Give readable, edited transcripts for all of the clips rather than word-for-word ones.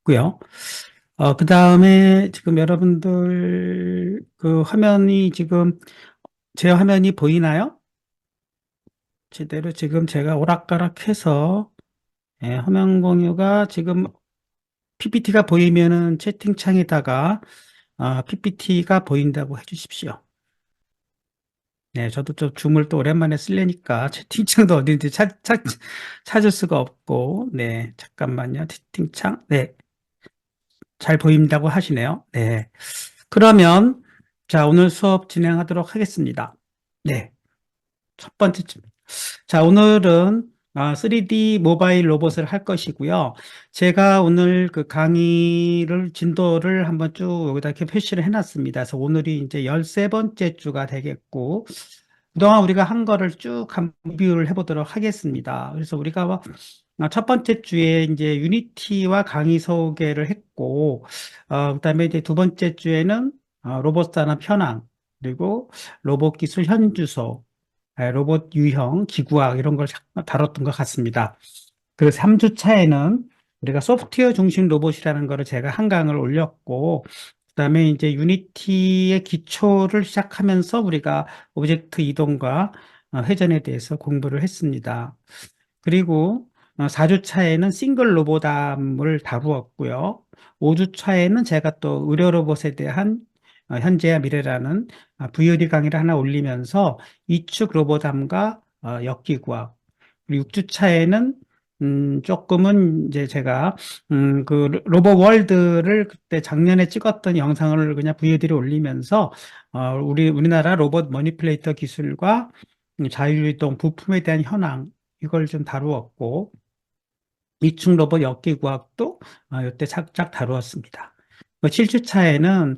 있고요. 그 다음에 지금 여러분들 그 화면이 지금 제 화면이 보이나요? 제대로 지금 제가 오락가락해서 화면 공유가 지금 PPT가 보이면은 채팅창에다가 PPT가 보인다고 해주십시오. 네, 저도 좀 줌을 또 오랜만에 쓰려니까 채팅창도 어딘지 찾을 수가 없고, 네, 잠깐만요. 채팅창, 네, 잘 보인다고 하시네요. 네. 그러면, 자, 오늘 수업 진행하도록 하겠습니다. 네. 첫 번째, 자, 오늘은 3D 모바일 로봇을 할 것이고요. 제가 오늘 그 강의를, 진도를 한번 쭉 여기다 이렇게 표시를 해놨습니다. 그래서 오늘이 이제 13번째 주가 되겠고, 그동안 우리가 한 거를 쭉 한번 리뷰를 해보도록 하겠습니다. 그래서 우리가 첫 번째 주에 이제 유니티와 강의 소개를 했고, 그다음에 이제 두 번째 주에는 로봇 산업 현황, 그리고 로봇 기술 현주소, 로봇 유형, 기구학 이런 걸 다뤘던 것 같습니다. 그리고 3주 차에는 우리가 소프트웨어 중심 로봇이라는 거를 제가 한 강을 올렸고, 그다음에 이제 유니티의 기초를 시작하면서 우리가 오브젝트 이동과 회전에 대해서 공부를 했습니다. 그리고 4주 차에는 싱글 로보담을 다루었고요. 5주 차에는 제가 또 의료 로봇에 대한 현재와 미래라는 VOD 강의를 하나 올리면서 이축 로보담과 역기구학. 그리고 6주 차에는 조금은 이제 제가 그 로봇 월드를 그때 작년에 찍었던 영상을 그냥 VOD로 올리면서 우리나라 로봇 머니플레이터 기술과 자율이동 부품에 대한 현황 이걸 좀 다루었고, 이충 로봇 역기구학도 이때 살짝 다루었습니다. 7주차에는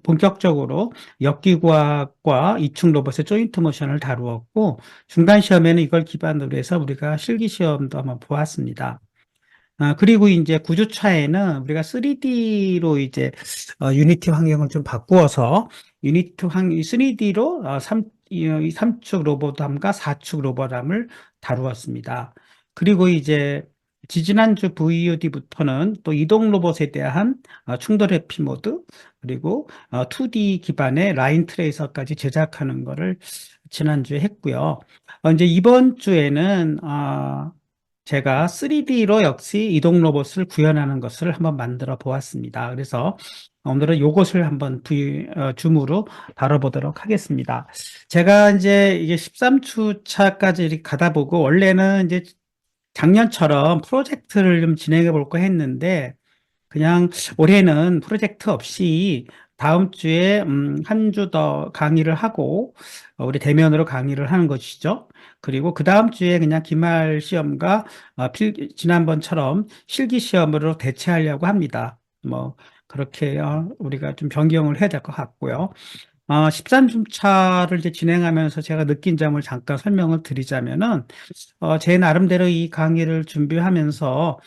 본격적으로 역기구학과 이충 로봇의 조인트 모션을 다루었고, 중간 시험에는 이걸 기반으로 해서 우리가 실기 시험도 한번 보았습니다. 그리고 이제 9주차에는 우리가 3D로 이제 유니티 환경을 좀 바꾸어서 유니티 3D로 이 3축 로봇함과 4축 로봇함을 다루었습니다. 그리고 이제 지지난주 VOD부터는 또 이동 로봇에 대한 충돌 회피 모드, 그리고 2D 기반의 라인 트레이서까지 제작하는 거를 지난주에 했고요. 이제 이번 주에는 제가 3D로 역시 이동 로봇을 구현하는 것을 한번 만들어 보았습니다. 그래서 오늘은 이것을 한번 줌으로 다뤄보도록 하겠습니다. 제가 이제 이게 13주 차까지 이렇게 가다 보고, 원래는 이제 작년처럼 프로젝트를 좀 진행해 볼까 했는데, 그냥 올해는 프로젝트 없이 다음 주에 한 주 더 강의를 하고 우리 대면으로 강의를 하는 것이죠. 그리고 그 다음 주에 그냥 기말 시험과 지난번처럼 실기 시험으로 대체하려고 합니다. 뭐 그렇게 우리가 좀 변경을 해야 될 것 같고요. 13주 차를 이제 진행하면서 제가 느낀 점을 잠깐 설명을 드리자면은, 제 나름대로 이 강의를 준비하면서,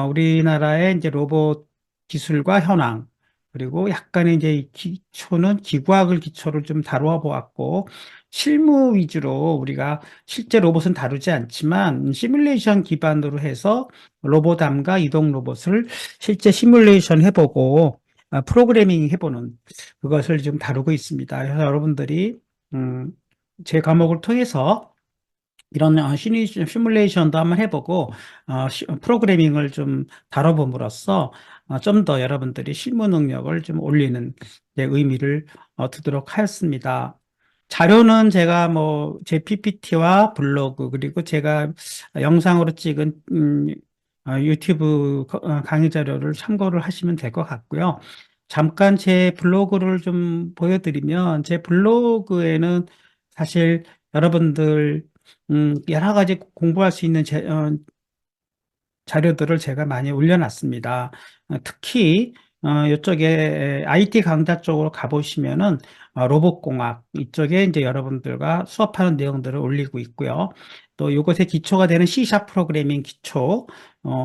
우리나라의 이제 로봇 기술과 현황, 그리고 약간의 이제 이 기초는 기구학을 기초를 좀 다루어 보았고, 실무 위주로 우리가 실제 로봇은 다루지 않지만, 시뮬레이션 기반으로 해서 로봇암과 이동 로봇을 실제 시뮬레이션 해보고, 프로그래밍 해보는 그것을 지금 다루고 있습니다. 그래서 여러분들이 음, 제 과목을 통해서 이런 시뮬레이션도 한번 해보고 프로그래밍을 좀 다뤄봄으로써 좀 더 여러분들이 실무 능력을 좀 올리는 의미를 두도록 하였습니다. 자료는 제가 뭐 제 PPT와 블로그 그리고 제가 영상으로 찍은 유튜브 강의 자료를 참고를 하시면 될 것 같고요. 잠깐 제 블로그를 좀 보여드리면 제 블로그에는 사실 여러분들 여러 가지 공부할 수 있는 자료들을 제가 많이 올려놨습니다. 특히 이쪽에 IT 강좌 쪽으로 가보시면은 로봇공학 이쪽에 이제 여러분들과 수업하는 내용들을 올리고 있고요. 또 이것의 기초가 되는 C샵 프로그래밍 기초,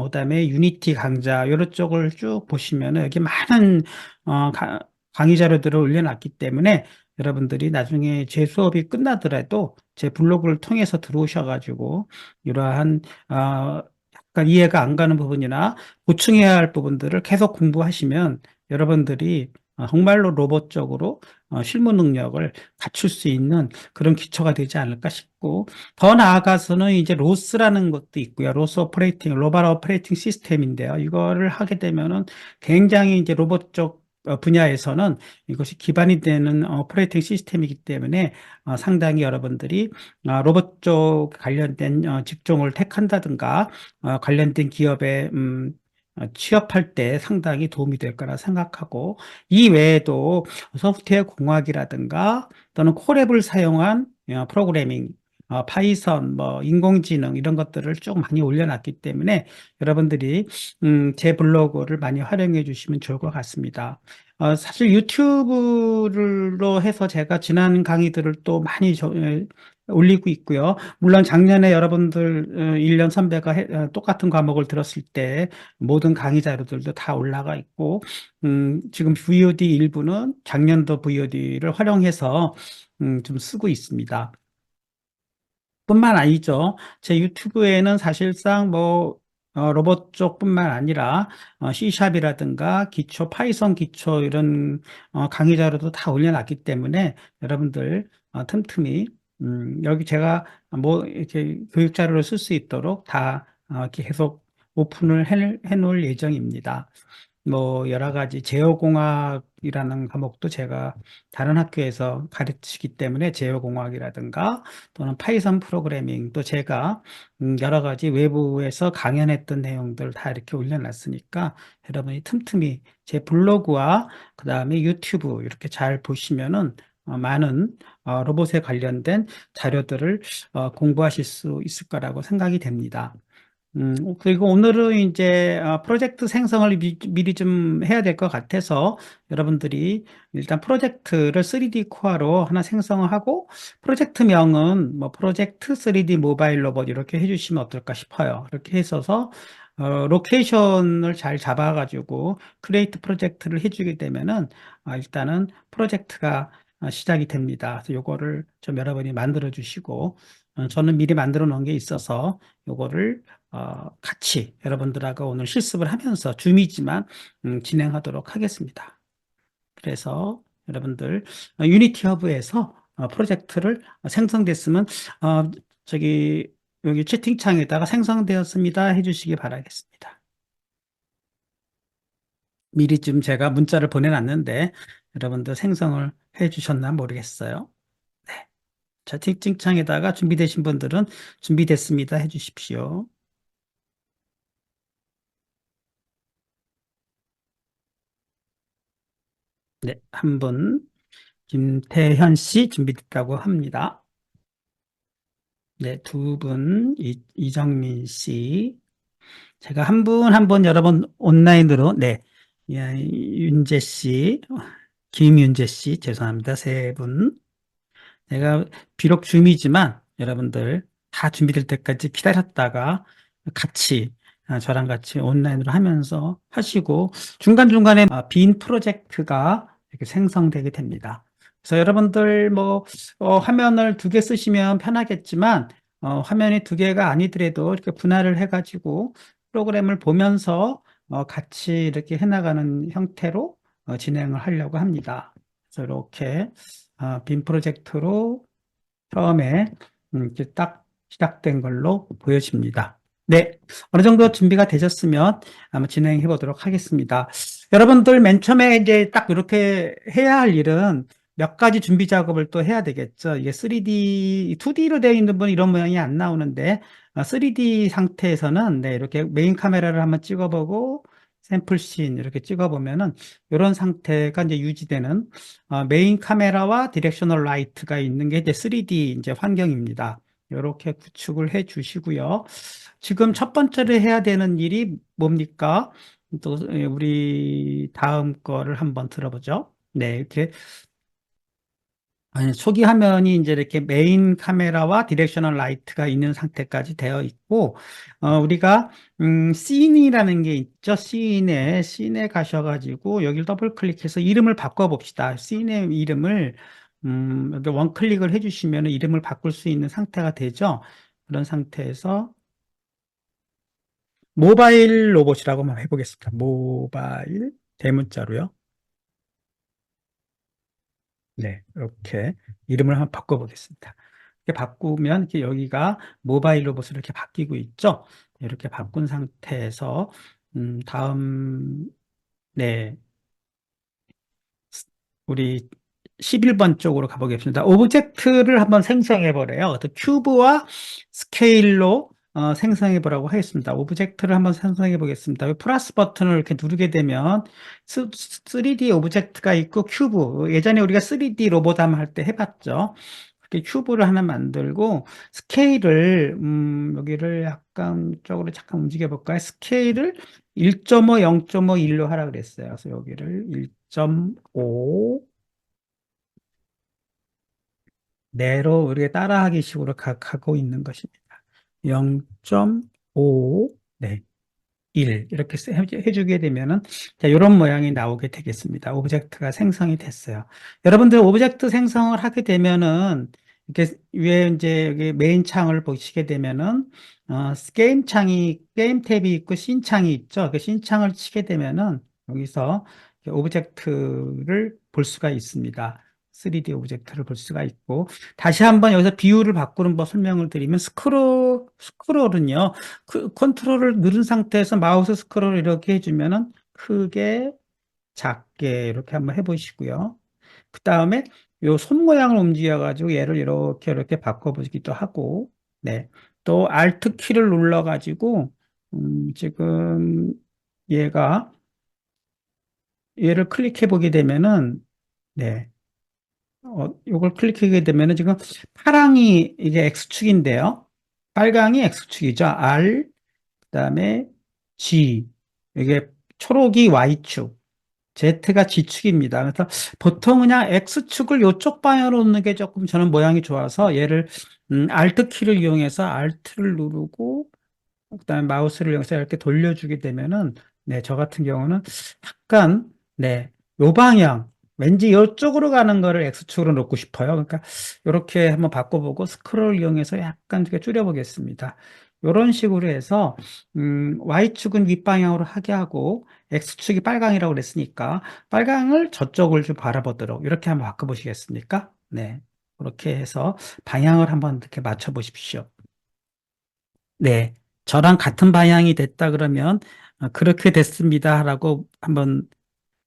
그다음에 유니티 강좌 이런 쪽을 쭉 보시면은 여기 많은 강의 자료들을 올려놨기 때문에 여러분들이 나중에 제 수업이 끝나더라도 제 블로그를 통해서 들어오셔가지고 이러한 그러니까 이해가 안 가는 부분이나 보충해야 할 부분들을 계속 공부하시면 여러분들이 정말로 로봇적으로 실무 능력을 갖출 수 있는 그런 기초가 되지 않을까 싶고, 더 나아가서는 이제 로스라는 것도 있고요. 로스 오퍼레이팅, 로봇 오퍼레이팅 시스템인데요. 이거를 하게 되면은 굉장히 이제 로봇 쪽 분야에서는 이것이 기반이 되는 오퍼레이팅 시스템이기 때문에 상당히 여러분들이 로봇 쪽 관련된 직종을 택한다든가 관련된 기업에 취업할 때 상당히 도움이 될 거라 생각하고, 이 외에도 소프트웨어 공학이라든가 또는 콜앱을 사용한 프로그래밍, 파이썬, 뭐 인공지능 이런 것들을 쭉 많이 올려놨기 때문에 여러분들이 제 블로그를 많이 활용해 주시면 좋을 것 같습니다. 사실 유튜브로 해서 제가 지난 강의들을 또 많이 올리고 있고요. 물론 작년에 여러분들 1년 선배가 똑같은 과목을 들었을 때 모든 강의 자료들도 다 올라가 있고, 지금 VOD 일부는 작년도 VOD를 활용해서 좀 쓰고 있습니다. 뿐만 아니죠. 제 유튜브에는 사실상 뭐 로봇 쪽뿐만 아니라 C샵이라든가 기초, 파이썬 기초 이런 강의 자료도 다 올려놨기 때문에 여러분들 틈틈이 여기 제가 뭐 이렇게 교육 자료를 쓸 수 있도록 다 이렇게 계속 오픈을 해놓을 예정입니다. 뭐 여러 가지 제어공학이라는 과목도 제가 다른 학교에서 가르치기 때문에 제어공학이라든가 또는 파이썬 프로그래밍 또 제가 여러 가지 외부에서 강연했던 내용들 다 이렇게 올려놨으니까 여러분이 틈틈이 제 블로그와 그 다음에 유튜브 이렇게 잘 보시면은 많은 로봇에 관련된 자료들을 공부하실 수 있을 거라고 생각이 됩니다. 그리고 오늘은 이제 프로젝트 생성을 미리 좀 해야 될 것 같아서 여러분들이 일단 프로젝트를 3D 코어로 하나 생성을 하고, 프로젝트명은 뭐 프로젝트 3D 모바일 로봇 이렇게 해주시면 어떨까 싶어요. 이렇게 해서 로케이션을 잘 잡아가지고 크리에이트 프로젝트를 해주게 되면은 일단은 프로젝트가 시작이 됩니다. 그래서 요거를 좀 여러분이 만들어 주시고, 저는 미리 만들어 놓은 게 있어서 요거를 같이 여러분들하고 오늘 실습을 하면서 줌이지만 진행하도록 하겠습니다. 그래서 여러분들 유니티 허브에서 프로젝트를 생성됐으면 어, 저기 여기 채팅창에다가 생성되었습니다 해주시기 바라겠습니다. 미리 좀 제가 문자를 보내놨는데 여러분들 생성을 해주셨나 모르겠어요. 네. 채팅창에다가 준비되신 분들은 준비됐습니다 해주십시오. 네, 한 분. 김태현 씨 준비됐다고 합니다. 네, 두 분, 이정민 씨. 제가 한 분, 한 분 여러분 온라인으로, 네, 예, 윤재 씨, 김윤재 씨, 죄송합니다. 세 분. 제가 비록 줌이지만 여러분들 다 준비될 때까지 기다렸다가 같이, 저랑 같이 온라인으로 하면서 하시고 중간중간에 빈 프로젝트가 이렇게 생성되게 됩니다. 그래서 여러분들 뭐 화면을 두 개 쓰시면 편하겠지만 화면이 두 개가 아니더라도 이렇게 분할을 해가지고 프로그램을 보면서 같이 이렇게 해나가는 형태로 진행을 하려고 합니다. 그래서 이렇게 빔 프로젝트로 처음에 이렇게 딱 시작된 걸로 보여집니다. 네, 어느 정도 준비가 되셨으면 한번 진행해 보도록 하겠습니다. 여러분들 맨 처음에 이제 딱 이렇게 해야 할 일은 몇 가지 준비 작업을 또 해야 되겠죠. 이게 3D, 2D로 되어 있는 분은 이런 모양이 안 나오는데 3D 상태에서는 네, 이렇게 메인 카메라를 한번 찍어보고 샘플씬 이렇게 찍어보면은 이런 상태가 이제 유지되는 메인 카메라와 디렉셔널 라이트가 있는 게 이제 3D 이제 환경입니다. 이렇게 구축을 해 주시고요. 지금 첫 번째로 해야 되는 일이 뭡니까? 또 우리 다음 거를 한번 들어보죠. 네, 이렇게 초기 화면이 이제 이렇게 메인 카메라와 디렉셔널 라이트가 있는 상태까지 되어 있고, 우리가, 씬이라는 게 있죠. 씬에 가셔가지고, 여기를 더블 클릭해서 이름을 바꿔봅시다. 씬의 이름을, 여기 원 클릭을 해주시면 이름을 바꿀 수 있는 상태가 되죠. 그런 상태에서 모바일 로봇이라고 한번 해보겠습니다. 모바일 대문자로요. 네, 이렇게 이름을 한번 바꿔보겠습니다. 이렇게 바꾸면 이렇게 여기가 모바일 로봇으로 이렇게 바뀌고 있죠. 이렇게 바꾼 상태에서 다음 네, 우리 11번 쪽으로 가보겠습니다. 오브젝트를 한번 생성해 보래요. 큐브와 스케일로 생성해 보라고 하겠습니다. 오브젝트를 한번 생성해 보겠습니다. 이 플러스 버튼을 이렇게 누르게 되면 3D 오브젝트가 있고 큐브. 예전에 우리가 3D 로보담 할 때 해봤죠. 이렇게 큐브를 하나 만들고 스케일을 여기를 약간 쪽으로 잠깐 움직여 볼까요? 스케일을 1.5, 0.5, 1로 하라 그랬어요. 그래서 여기를 1.5 내로 우리가 따라하기 식으로 가고 있는 것입니다. 0.5, 네, 1 이렇게 해주게 되면은 자, 이런 모양이 나오게 되겠습니다. 오브젝트가 생성이 됐어요. 여러분들 오브젝트 생성을 하게 되면은 이렇게 위에 이제 여기 메인 창을 보시게 되면은 게임 탭이 있고 씬 창이 있죠. 그 씬 창을 치게 되면은 여기서 오브젝트를 볼 수가 있습니다. 3D 오브젝트를 볼 수가 있고 다시 한번 여기서 비율을 바꾸는 법 설명을 드리면 스크롤은요. 그 컨트롤을 누른 상태에서 마우스 스크롤을 이렇게 해주면은 크게 작게 이렇게 한번 해보시고요. 그 다음에 요 손 모양을 움직여가지고 얘를 이렇게 바꿔보기도 하고, 네. 또 Alt 키를 눌러가지고, 지금 얘가, 얘를 클릭해 보게 되면은, 네. 요걸 클릭하게 되면은 지금 파랑이 이게 X축인데요. 빨강이 X축이죠. R, 그다음에 G, 이게 초록이 Y축, Z가 G축입니다. 그래서 보통 그냥 X축을 이쪽 방향으로 놓는 게 조금 저는 모양이 좋아서 얘를 Alt 키를 이용해서 Alt를 누르고 그다음에 마우스를 이용해서 이렇게 돌려주게 되면은 네, 저 같은 경우는 약간 네, 요 방향 왠지 이쪽으로 가는 거를 X축으로 놓고 싶어요. 그러니까 이렇게 한번 바꿔보고 스크롤 이용해서 약간 이렇게 줄여보겠습니다. 이런 식으로 해서 Y축은 윗방향으로 하게 하고 X축이 빨강이라고 그랬으니까 빨강을 저쪽을 좀 바라보도록 이렇게 한번 바꿔보시겠습니까? 네, 그렇게 해서 방향을 한번 이렇게 맞춰 보십시오. 네, 저랑 같은 방향이 됐다 그러면 그렇게 됐습니다라고 한번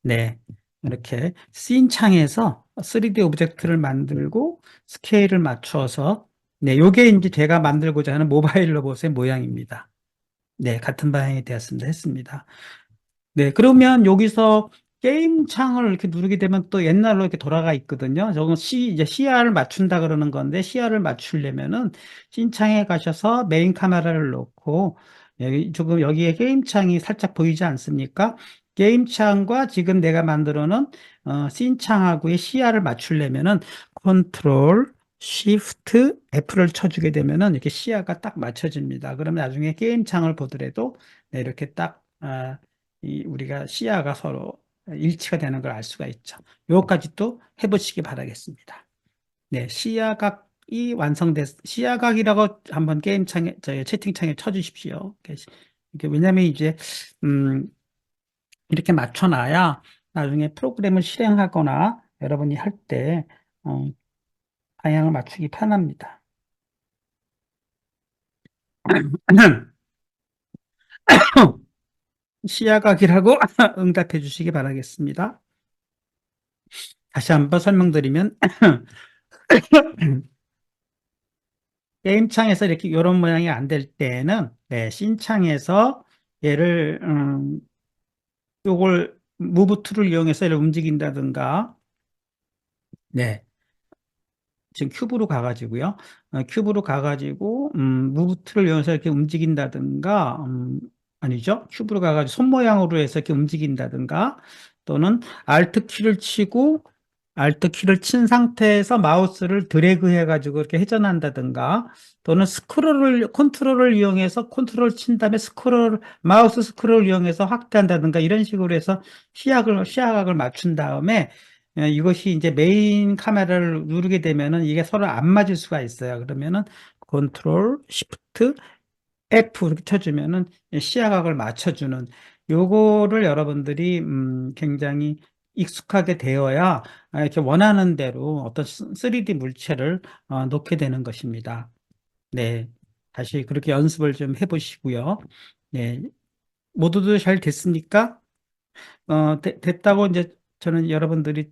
네, 이렇게 씬 창에서 3D 오브젝트를 만들고 스케일을 맞춰서 네, 요게 이제 제가 만들고자 하는 모바일 로봇의 모양입니다. 네, 같은 방향이 되었습니다. 했습니다. 네, 그러면 여기서 게임 창을 이렇게 누르게 되면 또 옛날로 이렇게 돌아가 있거든요. 저건 이제 시야를 맞춘다 그러는 건데, 시야를 맞추려면은 씬창에 가셔서 메인 카메라를 놓고, 조금 여기에 게임 창이 살짝 보이지 않습니까? 게임 창과 지금 내가 만들어 놓은, 씬 창하고의 시야를 맞추려면은 컨트롤, Shift, F를 쳐주게 되면은 이렇게 시야가 딱 맞춰집니다. 그러면 나중에 게임 창을 보더라도 네, 이렇게 딱, 우리가 시야가 서로 일치가 되는 걸 알 수가 있죠. 요거까지 또 해보시기 바라겠습니다. 네, 시야각이라고 한번 게임창에, 채팅창에 쳐주십시오. 왜냐면 이제, 음, 이렇게 맞춰놔야 나중에 프로그램을 실행하거나 여러분이 할 때, 방향을 맞추기 편합니다. 시야각이라고 응답해 주시기 바라겠습니다. 다시 한번 설명드리면, 게임창에서 이렇게 이런 모양이 안 될 때는 네, 씬창에서 얘를 요걸 무브 툴을 이용해서 얘를 움직인다든가 네, 지금 큐브로 가가지고요. 큐브로 가가지고 무브 툴을 이용해서 이렇게 움직인다든가 아니죠. 큐브로 가가지고 손 모양으로 해서 이렇게 움직인다든가 또는 Alt 키를 치고 Alt 키를 친 상태에서 마우스를 드래그 해가지고 이렇게 회전한다든가 또는 컨트롤을 이용해서 컨트롤 친 다음에 마우스 스크롤을 이용해서 확대한다든가 이런 식으로 해서 시야각을 맞춘 다음에 이것이 이제 메인 카메라를 누르게 되면은 이게 서로 안 맞을 수가 있어요. 그러면은 컨트롤, 시프트, F 이렇게 쳐주면은 시야각을 맞춰주는 요거를 여러분들이 굉장히 익숙하게 되어야 이렇게 원하는 대로 어떤 3D 물체를 놓게 되는 것입니다. 네. 다시 그렇게 연습을 좀 해보시고요. 네. 모두들 잘 됐습니까? 됐다고 이제 저는 여러분들이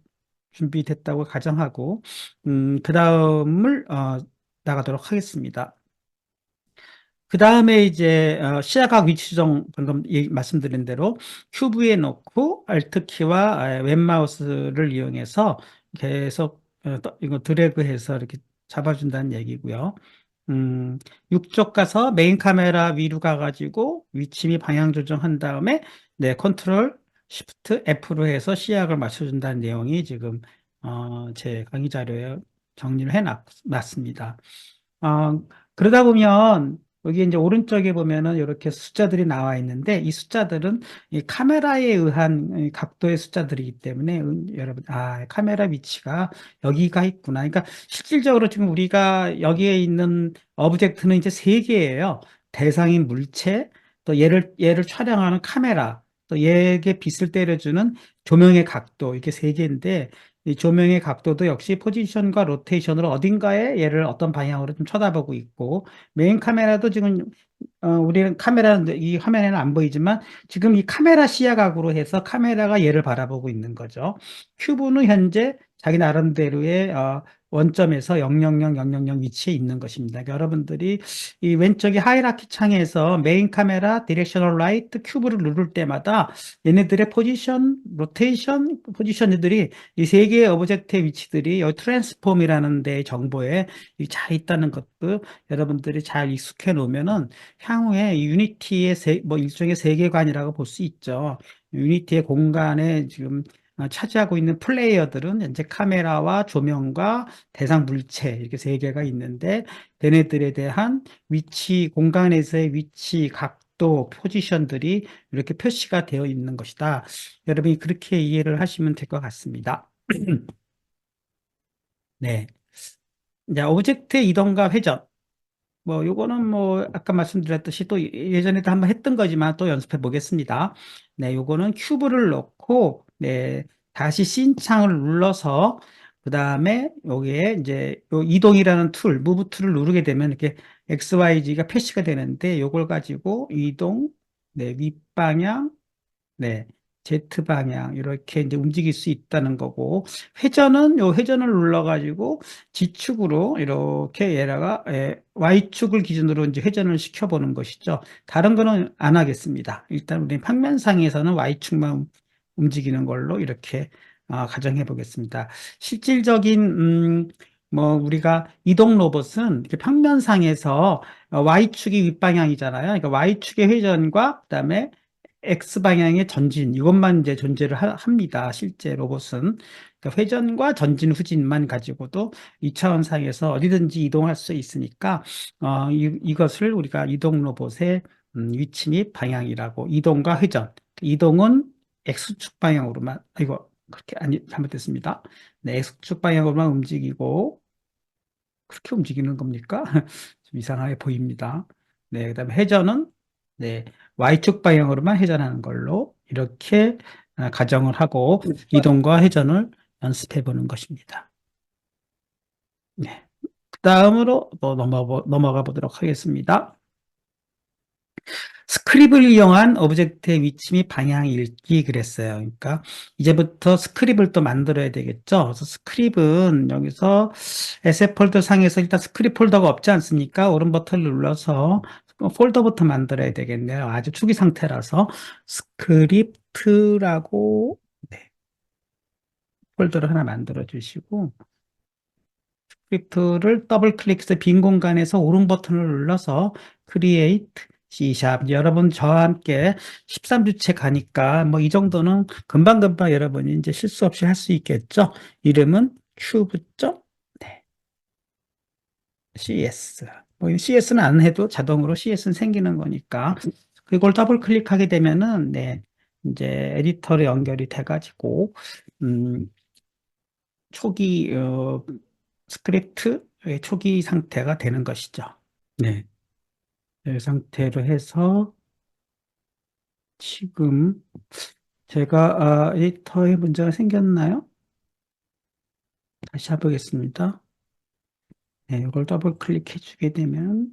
준비됐다고 가정하고, 그 다음을, 나가도록 하겠습니다. 그 다음에 이제 시야각 위치 조정 방금 말씀드린 대로 큐브에 놓고 Alt키와 왼마우스를 이용해서 계속 이거 드래그해서 이렇게 잡아준다는 얘기고요. 음, 육쪽 가서 메인 카메라 위로 가가지고 위치 및 방향 조정한 다음에 네, 컨트롤 시프트 F로 해서 시야각을 맞춰준다는 내용이 지금 제 강의 자료에 정리를 해놨습니다. 어, 그러다 보면 여기 이제 오른쪽에 보면은 이렇게 숫자들이 나와 있는데 이 숫자들은 이 카메라에 의한 이 각도의 숫자들이기 때문에 여러분 카메라 위치가 여기가 있구나. 그러니까 실질적으로 지금 우리가 여기에 있는 오브젝트는 이제 세 개예요. 대상인 물체, 또 얘를 촬영하는 카메라, 또 얘에게 빛을 때려주는 조명의 각도 이렇게 세 개인데 이 조명의 각도도 역시 포지션과 로테이션으로 어딘가에 얘를 어떤 방향으로 좀 쳐다보고 있고 메인 카메라도 지금 우리는 카메라는 이 화면에는 안 보이지만 지금 이 카메라 시야각으로 해서 카메라가 얘를 바라보고 있는 거죠. 큐브는 현재 자기 나름대로의 원점에서 000 위치에 있는 것입니다. 그러니까 여러분들이 이 왼쪽에 하이라키 창에서 메인 카메라, 디렉셔널 라이트, 큐브를 누를 때마다 얘네들의 포지션, 로테이션, 포지션들이 이 세 개의 오브젝트의 위치들이 여기 트랜스폼이라는 데 정보에 잘 있다는 것도 여러분들이 잘 익숙해 놓으면은 향후에 유니티의 뭐 일종의 세계관이라고 볼 수 있죠. 유니티의 공간에 지금 차지하고 있는 플레이어들은 현재 카메라와 조명과 대상 물체 이렇게 세 개가 있는데 걔네들에 대한 위치, 공간에서의 위치, 각도, 포지션들이 이렇게 표시가 되어 있는 것이다. 여러분이 그렇게 이해를 하시면 될 것 같습니다. 네. 이제 오브젝트의 이동과 회전. 뭐, 요거는 뭐, 아까 말씀드렸듯이 또 예전에도 한번 했던 거지만 또 연습해 보겠습니다. 네, 요거는 큐브를 넣고, 네, 다시 씬 창을 눌러서, 그 다음에 여기에 이제 요 이동이라는 툴, 무브 툴을 누르게 되면 이렇게 XYZ가 표시가 되는데, 요걸 가지고 이동, 네, 윗방향, 네. Z방향, 이렇게 이제 움직일 수 있다는 거고, 요 회전을 눌러가지고, G축으로 이렇게 얘가, Y축을 기준으로 이제 회전을 시켜보는 것이죠. 다른 거는 안 하겠습니다. 일단 우리 평면상에서는 Y축만 움직이는 걸로 이렇게, 가정해 보겠습니다. 실질적인, 뭐, 우리가 이동 로봇은 이렇게 평면상에서 Y축이 윗방향이잖아요. 그러니까 Y축의 회전과 그다음에 X방향의 전진, 이것만 이제 존재를 합니다. 실제 로봇은. 그러니까 회전과 전진, 후진만 가지고도 2차원상에서 어디든지 이동할 수 있으니까, 이것을 우리가 이동 로봇의 위치 및 방향이라고, 이동과 회전. 이동은 X축 방향으로만, 이거, 그렇게, 아니, 잘못됐습니다. 네, X축 방향으로만 움직이고, 그렇게 움직이는 겁니까? 좀 이상하게 보입니다. 네, 그다음에 회전은 네, Y축 방향으로만 회전하는 걸로 이렇게 가정을 하고 이동과 회전을 연습해 보는 것입니다. 네. 그다음으로 또 넘어가 보도록 하겠습니다. 스크립을 이용한 오브젝트의 위치 및 방향 읽기 그랬어요. 그러니까 이제부터 스크립을 또 만들어야 되겠죠. 그래서 스크립은 여기서 에셋 폴더 상에서 일단 스크립 폴더가 없지 않습니까? 오른 버튼을 눌러서 폴더부터 만들어야 되겠네요. 아주 초기 상태라서 스크립트라고 네, 폴더를 하나 만들어 주시고 스크립트를 더블 클릭해서 빈 공간에서 오른 버튼을 눌러서 Create C#. 여러분 저와 함께 13주째 가니까 뭐 이 정도는 금방금방 여러분이 이제 실수 없이 할 수 있겠죠. 이름은 cube. 네, CS. 뭐 CS는 안 해도 자동으로 CS는 생기는 거니까 그걸 더블 클릭하게 되면은 네, 이제 에디터로 연결이 돼가지고 음, 초기 스크립트의 초기 상태가 되는 것이죠. 네. 이 상태로 해서 지금 제가 에디터에 문제가 생겼나요? 다시 해보겠습니다. 네, 이걸 더블 클릭해 주게 되면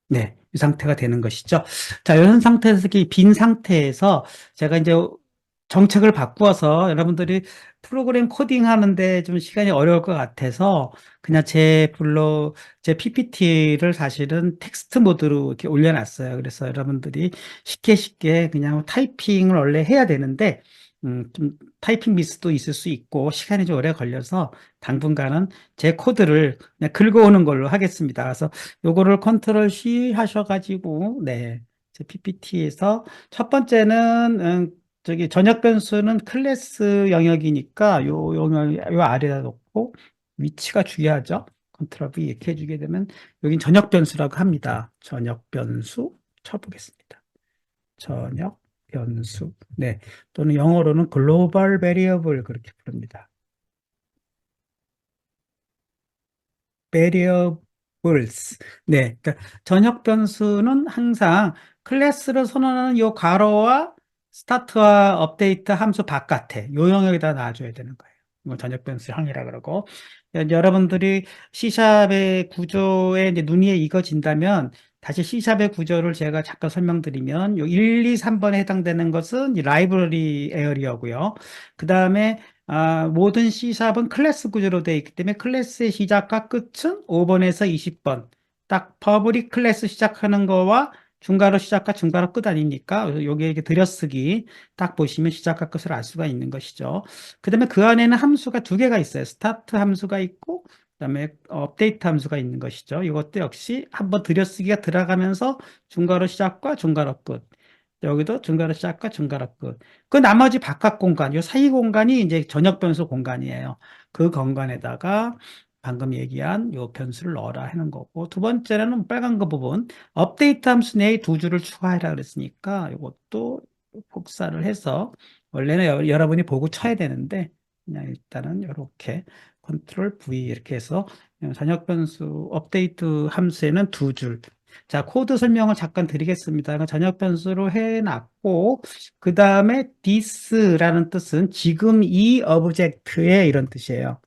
네, 이 상태가 되는 것이죠. 자, 이런 상태에서, 이렇게 빈 상태에서 제가 이제 정책을 바꾸어서 여러분들이 프로그램 코딩 하는데 좀 시간이 어려울 것 같아서 그냥 제 PPT를 사실은 텍스트 모드로 이렇게 올려놨어요. 그래서 여러분들이 쉽게 쉽게 그냥 타이핑을 원래 해야 되는데, 좀 타이핑 미스도 있을 수 있고 시간이 좀 오래 걸려서 당분간은 제 코드를 그냥 긁어오는 걸로 하겠습니다. 그래서 요거를 컨트롤 C 하셔가지고, 네. 제 PPT에서 첫 번째는, 저기 전역 변수는 클래스 영역이니까 요 영역, 요 아래다 놓고 위치가 중요하죠. 컨트롤 V 이렇게 해주게 되면 여긴 전역 변수라고 합니다. 전역 변수 쳐보겠습니다. 전역 변수. 네. 또는 영어로는 글로벌 베리어블 그렇게 부릅니다. variables. 네. 그러니까 전역 변수는 항상 클래스를 선언하는 요 괄호와 스타트와 업데이트 함수 바깥에 요 영역에다 놔줘야 되는 거예요. 이걸 전역 변수 항이라 그러고 여러분들이 C샵의 구조에 이제 눈이 익어진다면 다시 C샵의 구조를 제가 잠깐 설명드리면 요 1, 2, 3번에 해당되는 것은 이 라이브러리 에어리어고요. 그 다음에 모든 C샵은 클래스 구조로 되어 있기 때문에 클래스의 시작과 끝은 5번에서 20번. 딱 퍼블릭 클래스 시작하는 거와 중괄호 시작과 중괄호 끝 아닙니까? 여기에 이렇게 들여쓰기 딱 보시면 시작과 끝을 알 수가 있는 것이죠. 그 다음에 그 안에는 함수가 두 개가 있어요. 스타트 함수가 있고, 그다음에 업데이트 함수가 있는 것이죠. 이것도 역시 한번 들여쓰기가 들어가면서 중괄호 시작과 중괄호 끝. 여기도 중괄호 시작과 중괄호 끝. 그 나머지 바깥 공간, 요 사이 공간이 이제 전역 변수 공간이에요. 그 공간에다가 방금 얘기한 요 변수를 넣어라 하는 거고, 두 번째는 빨간 거 부분, 업데이트 함수 내에 두 줄을 추가해라 그랬으니까 이것도 복사를 해서 원래는 여러분이 보고 쳐야 되는데 그냥 일단은 이렇게 컨트롤 V 이렇게 해서 전역 변수 업데이트 함수에는 두 줄. 자, 코드 설명을 잠깐 드리겠습니다. 전역 변수로 해놨고, 그 다음에 this라는 뜻은 지금 이 오브젝트의 이런 뜻이에요.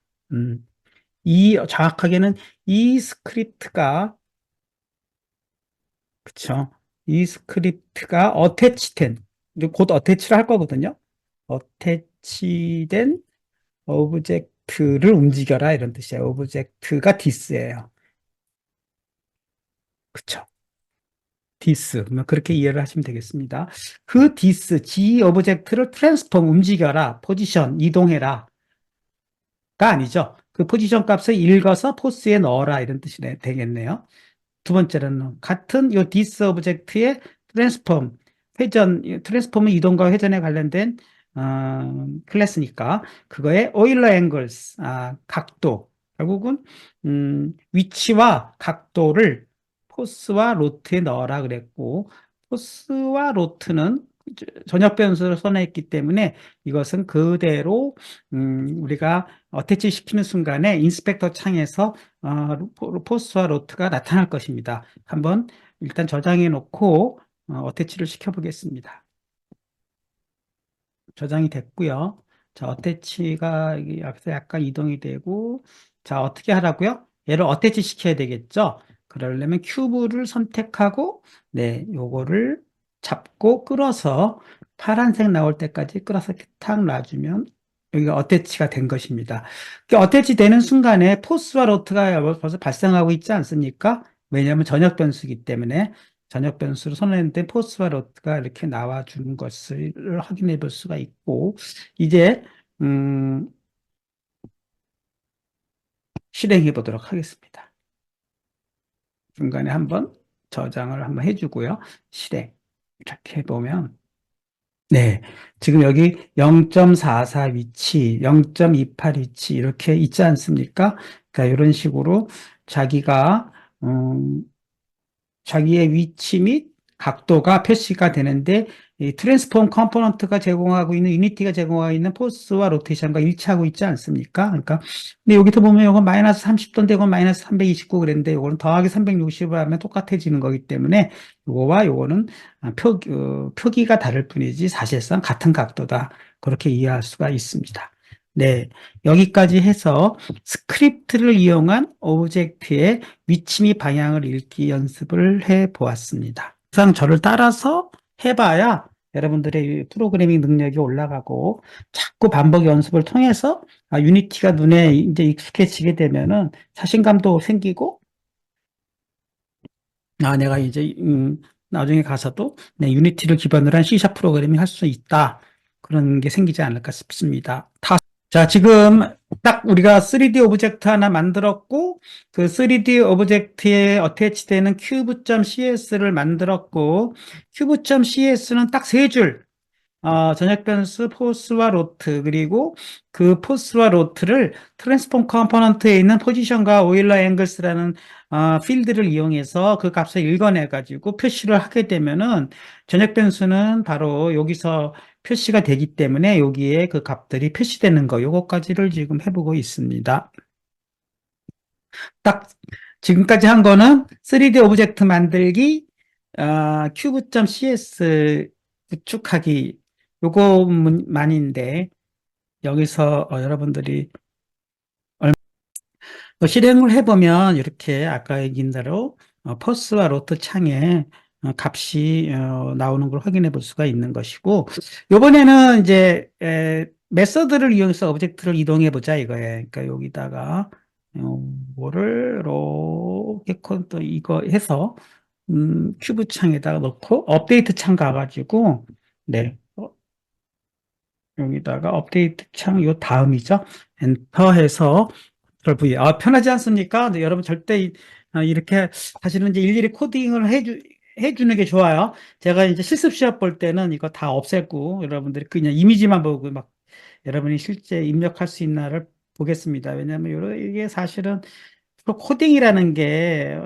정확하게는 이 스크립트가, 그쵸. 이 스크립트가 어태치된, 이제 곧 어태치를 할 거거든요. 어태치된 오브젝트를 움직여라 이런 뜻이에요. 오브젝트가 this예요. 그쵸. 디스, 뭐 그렇게 이해를 하시면 되겠습니다. 그 디스, G 오브젝트를 트랜스폼, 움직여라, 포지션, 이동해라, 가 아니죠. 그 포지션 값을 읽어서 포스에 넣어라, 이런 뜻이 되겠네요. 두 번째로는 같은 요 디스 오브젝트의 트랜스폼, 트랜스폼은 이동과 회전에 관련된 클래스니까 그거의 오일러 앵글스, 각도, 결국은 위치와 각도를 포스와 로트에 넣어라 그랬고 포스와 로트는 전역 변수를 선언했기 때문에 이것은 그대로 우리가 어태치 시키는 순간에 인스펙터 창에서 포스와 로트가 나타날 것입니다. 한번 일단 저장해 놓고 어태치를 시켜 보겠습니다. 저장이 됐고요. 자, 어태치가 여기서 약간 이동이 되고 자, 어떻게 하라고요? 얘를 어태치 시켜야 되겠죠? 그러려면 큐브를 선택하고 네, 요거를 잡고 끌어서 파란색 나올 때까지 끌어서 이렇게 탁 놔주면 여기가 어태치가 된 것입니다. 어태치 되는 순간에 포스와 로트가 벌써 발생하고 있지 않습니까? 왜냐하면 전역 변수이기 때문에 전역 변수를 선언했는데 포스와 로트가 이렇게 나와주는 것을 확인해 볼 수가 있고, 이제, 음, 실행해 보도록 하겠습니다. 중간에 한번 저장을 한번 해주고요. 실행. 이렇게 해보면, 네. 지금 여기 0.44 위치, 0.28 위치, 이렇게 있지 않습니까? 그러니까 이런 식으로 자기가, 자기의 위치 및 각도가 표시가 되는데 이 트랜스폼 컴포넌트가 제공하고 있는 유니티가 제공하고 있는 포스와 로테이션과 일치하고 있지 않습니까? 그러니까 근데 여기서 보면 이건 마이너스 30도인데 이건 마이너스 329 그랬는데 이거는 더하기 360을 하면 똑같아지는 거기 때문에 이거와 요거는 표기가 다를 뿐이지 사실상 같은 각도다. 그렇게 이해할 수가 있습니다. 네, 여기까지 해서 스크립트를 이용한 오브젝트의 위치 및 방향을 읽기 연습을 해 보았습니다. 항상 저를 따라서 해봐야 여러분들의 프로그래밍 능력이 올라가고 자꾸 반복 연습을 통해서 유니티가 눈에 이제 익숙해지게 되면은 자신감도 생기고 내가 이제 나중에 가서도 내 유니티를 기반으로 한 C# 프로그래밍 할 수 있다. 그런 게 생기지 않을까 싶습니다. 자, 지금 딱 우리가 3D 오브젝트 하나 만들었고, 그 3D 오브젝트에 어태치되는 cube.cs를 만들었고, cube.cs는 딱 세 줄, 전역 변수 포스와 로트, 그리고 그 포스와 로트를 트랜스폼 컴포넌트에 있는 포지션과 오일러 앵글스라는 필드를 이용해서 그 값을 읽어내가지고 표시를 하게 되면은 전역 변수는 바로 여기서 표시가 되기 때문에 여기에 그 값들이 표시되는 거, 요거까지를 지금 해보고 있습니다. 딱 지금까지 한 거는 3D 오브젝트 만들기, cube.cs 구축하기, 요거만인데 여기서 여러분들이 실행을 해보면 이렇게 아까 얘기한 대로 포스와 로트 창에 값이 나오는 걸 확인해 볼 수가 있는 것이고, 요번에는 이제 메서드를 이용해서 오브젝트를 이동해 보자 이거예요. 그러니까 여기다가 뭐를 이렇게 또 이거 해서 큐브 창에다가 넣고 업데이트 창 가가지고 네, 여기다가 업데이트 창 요 다음이죠. 엔터 해서 컨트롤 V. 편하지 않습니까? 근데 여러분 절대 이렇게 사실은 이제 일일이 코딩을 해주는 게 좋아요. 제가 이제 실습 시합 볼 때는 이거 다 없앴고 여러분들이 그냥 이미지만 보고 막 여러분이 실제 입력할 수 있나를 보겠습니다. 왜냐하면 이게 사실은 또 코딩이라는 게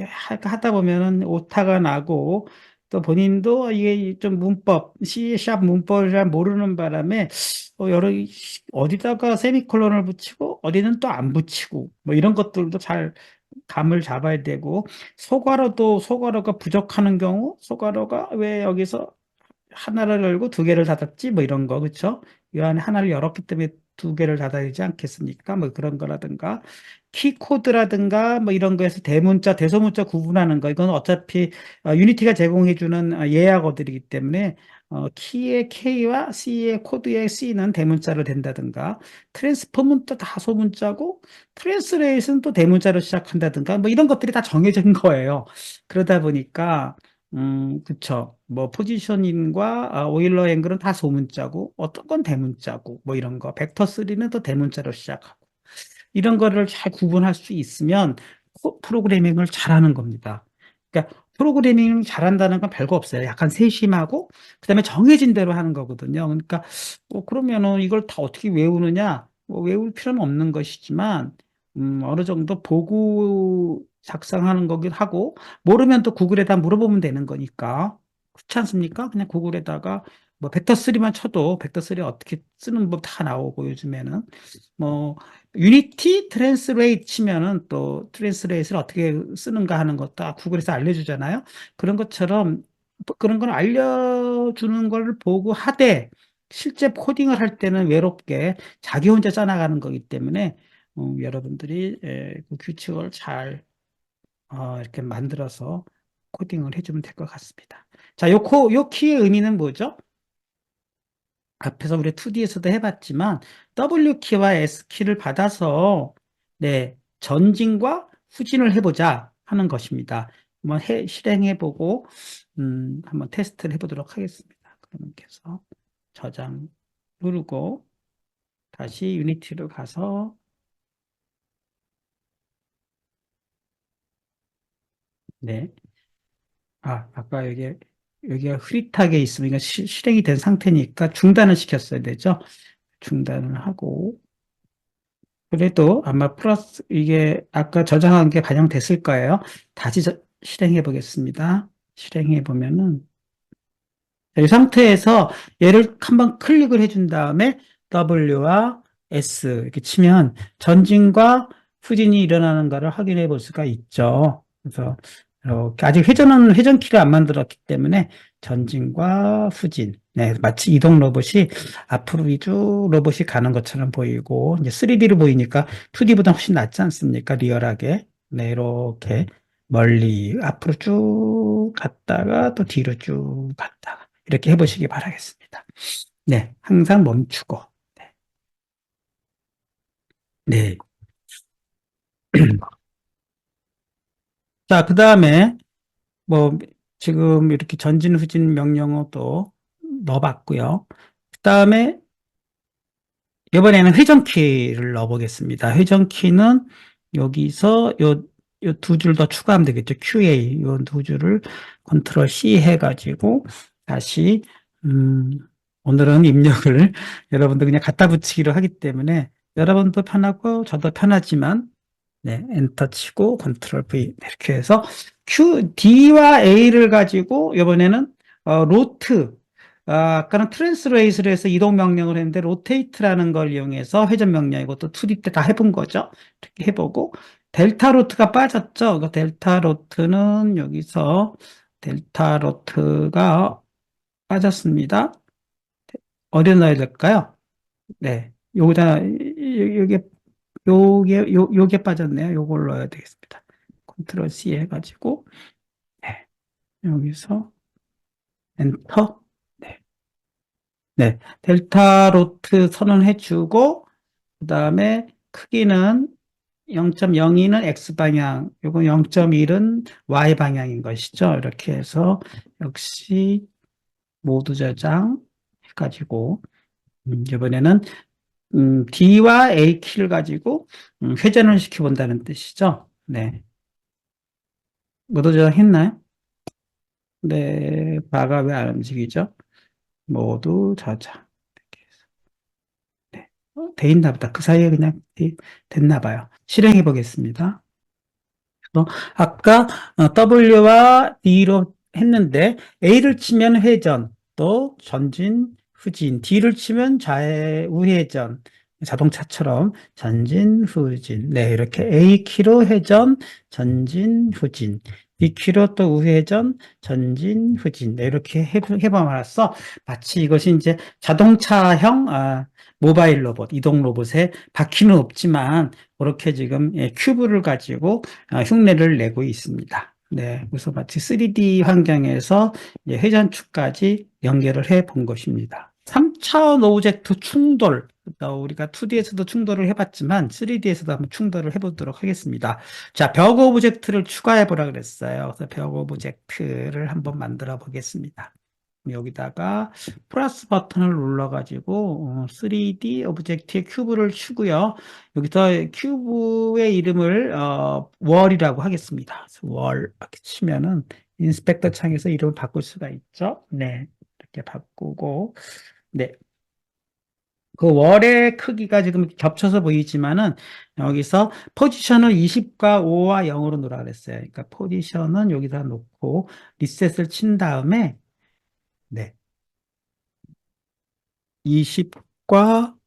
하다 보면은 오타가 나고 또 본인도 이게 좀 문법, C# 문법을 잘 모르는 바람에 여러 어디다가 세미콜론을 붙이고 어디는 또 안 붙이고 뭐 이런 것들도 잘 감을 잡아야 되고 소괄호가 부족하는 경우 소괄호가 왜 여기서 하나를 열고 두 개를 닫았지 뭐 이런 거 그렇죠? 이 안에 하나를 열었기 때문에 두 개를 닫아야 되지 않겠습니까? 뭐 그런 거라든가 키코드라든가 뭐 이런 거에서 대문자, 대소문자 구분하는 거 이건 어차피 유니티가 제공해주는 예약어들이기 때문에 키의 K와 C의 코드의 C는 대문자로 된다든가 트랜스폼은 또 다소문자고 트랜스레이트는 또 대문자로 시작한다든가 뭐 이런 것들이 다 정해진 거예요. 그러다 보니까 그쵸. 뭐, 포지셔닝과 오일러 앵글은 다 소문자고, 어떤 건 대문자고, 뭐 이런 거. 벡터 3는 또 대문자로 시작하고. 이런 거를 잘 구분할 수 있으면 프로그래밍을 잘하는 겁니다. 그러니까 프로그래밍을 잘한다는 건 별거 없어요. 약간 세심하고, 그 다음에 정해진 대로 하는 거거든요. 그러니까, 그러면은 이걸 다 어떻게 외우느냐? 뭐 외울 필요는 없는 것이지만, 어느 정도 보고 작성하는 거긴 하고, 모르면 또 구글에다 물어보면 되는 거니까. 그렇지 않습니까? 그냥 구글에다가 뭐 벡터 3만 쳐도 벡터 3 어떻게 쓰는 법 다 나오고 요즘에는 뭐 유니티 트랜스레이트 치면은 또 트랜스레이트를 어떻게 쓰는가 하는 것도 구글에서 알려주잖아요. 그런 것처럼 그런 걸 알려주는 걸 보고 하되 실제 코딩을 할 때는 외롭게 자기 혼자 짜나가는 거기 때문에 여러분들이 그 규칙을 잘 이렇게 만들어서 코딩을 해주면 될 것 같습니다. 자, 요 키의 의미는 뭐죠? 앞에서 우리 2D에서도 해봤지만 W키와 S키를 받아서 네, 전진과 후진을 해보자 하는 것입니다. 한번 실행해보고 한번 테스트를 해보도록 하겠습니다. 그러면 계속 저장 누르고 다시 유니티로 가서 네, 아까 여기가 흐릿하게 있으면 실행이 된 상태니까 중단을 시켰어야 되죠. 중단을 하고 그래도 아마 플러스 이게 아까 저장한 게 반영됐을 거예요. 다시 실행해 보겠습니다. 실행해 보면은 이 상태에서 얘를 한번 클릭을 해준 다음에 W와 S 이렇게 치면 전진과 후진이 일어나는 것을 확인해 볼 수가 있죠. 그래서 이렇게 아직 회전키를 안 만들었기 때문에 전진과 후진, 네, 마치 이동 로봇이 앞으로 쭉 로봇이 가는 것처럼 보이고 이제 3D로 보이니까 2D보다 훨씬 낫지 않습니까? 리얼하게. 네, 이렇게 멀리 앞으로 쭉 갔다가 또 뒤로 쭉 갔다가 이렇게 해보시기 바라겠습니다. 네, 항상 멈추고. 네. 자, 그 다음에 뭐 지금 이렇게 전진 후진 명령어 또 넣어봤고요. 그 다음에 이번에는 회전키를 넣어보겠습니다. 회전키는 여기서 요 두 줄 더 추가하면 되겠죠. QA 요 두 줄을 컨트롤 C 해가지고 다시 음, 오늘은 입력을 여러분도 그냥 갖다 붙이기로 하기 때문에 여러분도 편하고 저도 편하지만 네, 엔터 치고 컨트롤 V 이렇게 해서 D와 A를 가지고 이번에는 로트 아까는 트랜스레이스를 해서 이동 명령을 했는데 로테이트라는 걸 이용해서 회전 명령 이것도 2D 때 다 해본 거죠. 이렇게 해보고 델타 로트가 빠졌죠. 그 델타 로트는 여기서 델타 로트가 빠졌습니다. 어디 넣어야 될까요? 네, 여기다 여기 요게 빠졌네요. 요걸 넣어야 되겠습니다. 컨트롤 C 해가지고, 네, 여기서 엔터. 네. 네. 델타 로트 선언해주고, 그 다음에 크기는 0.02는 X방향, 요거 0.1은 Y방향인 것이죠. 이렇게 해서 역시 모두 저장 해가지고, 이번에는 D와 A 키를 가지고 회전을 시켜본다는 뜻이죠. 네. 모두 저장했나요? 네, 바가 왜 안 움직이죠? 모두 저장. 이렇게 해서. 네. 돼 있나 보다. 그 사이에 그냥 됐나 봐요. 실행해 보겠습니다. 아까 W와 D로 했는데 A를 치면 회전, 또 전진, 후진, D를 치면 우회전, 자동차처럼 전진, 후진. 네, 이렇게 A 키로 회전, 전진, 후진. D키로 또 우회전, 전진, 후진. 네, 이렇게 해봐서 마치 이것이 이제 자동차형 모바일 로봇, 이동 로봇에 바퀴는 없지만 그렇게 지금 큐브를 가지고 흉내를 내고 있습니다. 네, 그래서 마치 3D 환경에서 회전축까지 연결을 해 본 것입니다. 3차원 오브젝트 충돌. 우리가 2D에서도 충돌을 해봤지만 3D에서도 한번 충돌을 해보도록 하겠습니다. 자, 벽 오브젝트를 추가해 보라 그랬어요. 그래서 벽 오브젝트를 한번 만들어 보겠습니다. 여기다가 플러스 버튼을 눌러가지고 3D 오브젝트의 큐브를 추고요. 여기서 큐브의 이름을 월이라고 하겠습니다. 월 이렇게 치면은 인스펙터 창에서 이름을 바꿀 수가 있죠. 네, 이렇게 바꾸고 네. 그 월의 크기가 지금 겹쳐서 보이지만은 여기서 포지션을 20과 5와 0으로 놓으라 그랬어요. 그러니까 포지션은 여기다 놓고 리셋을 친 다음에 네. 20과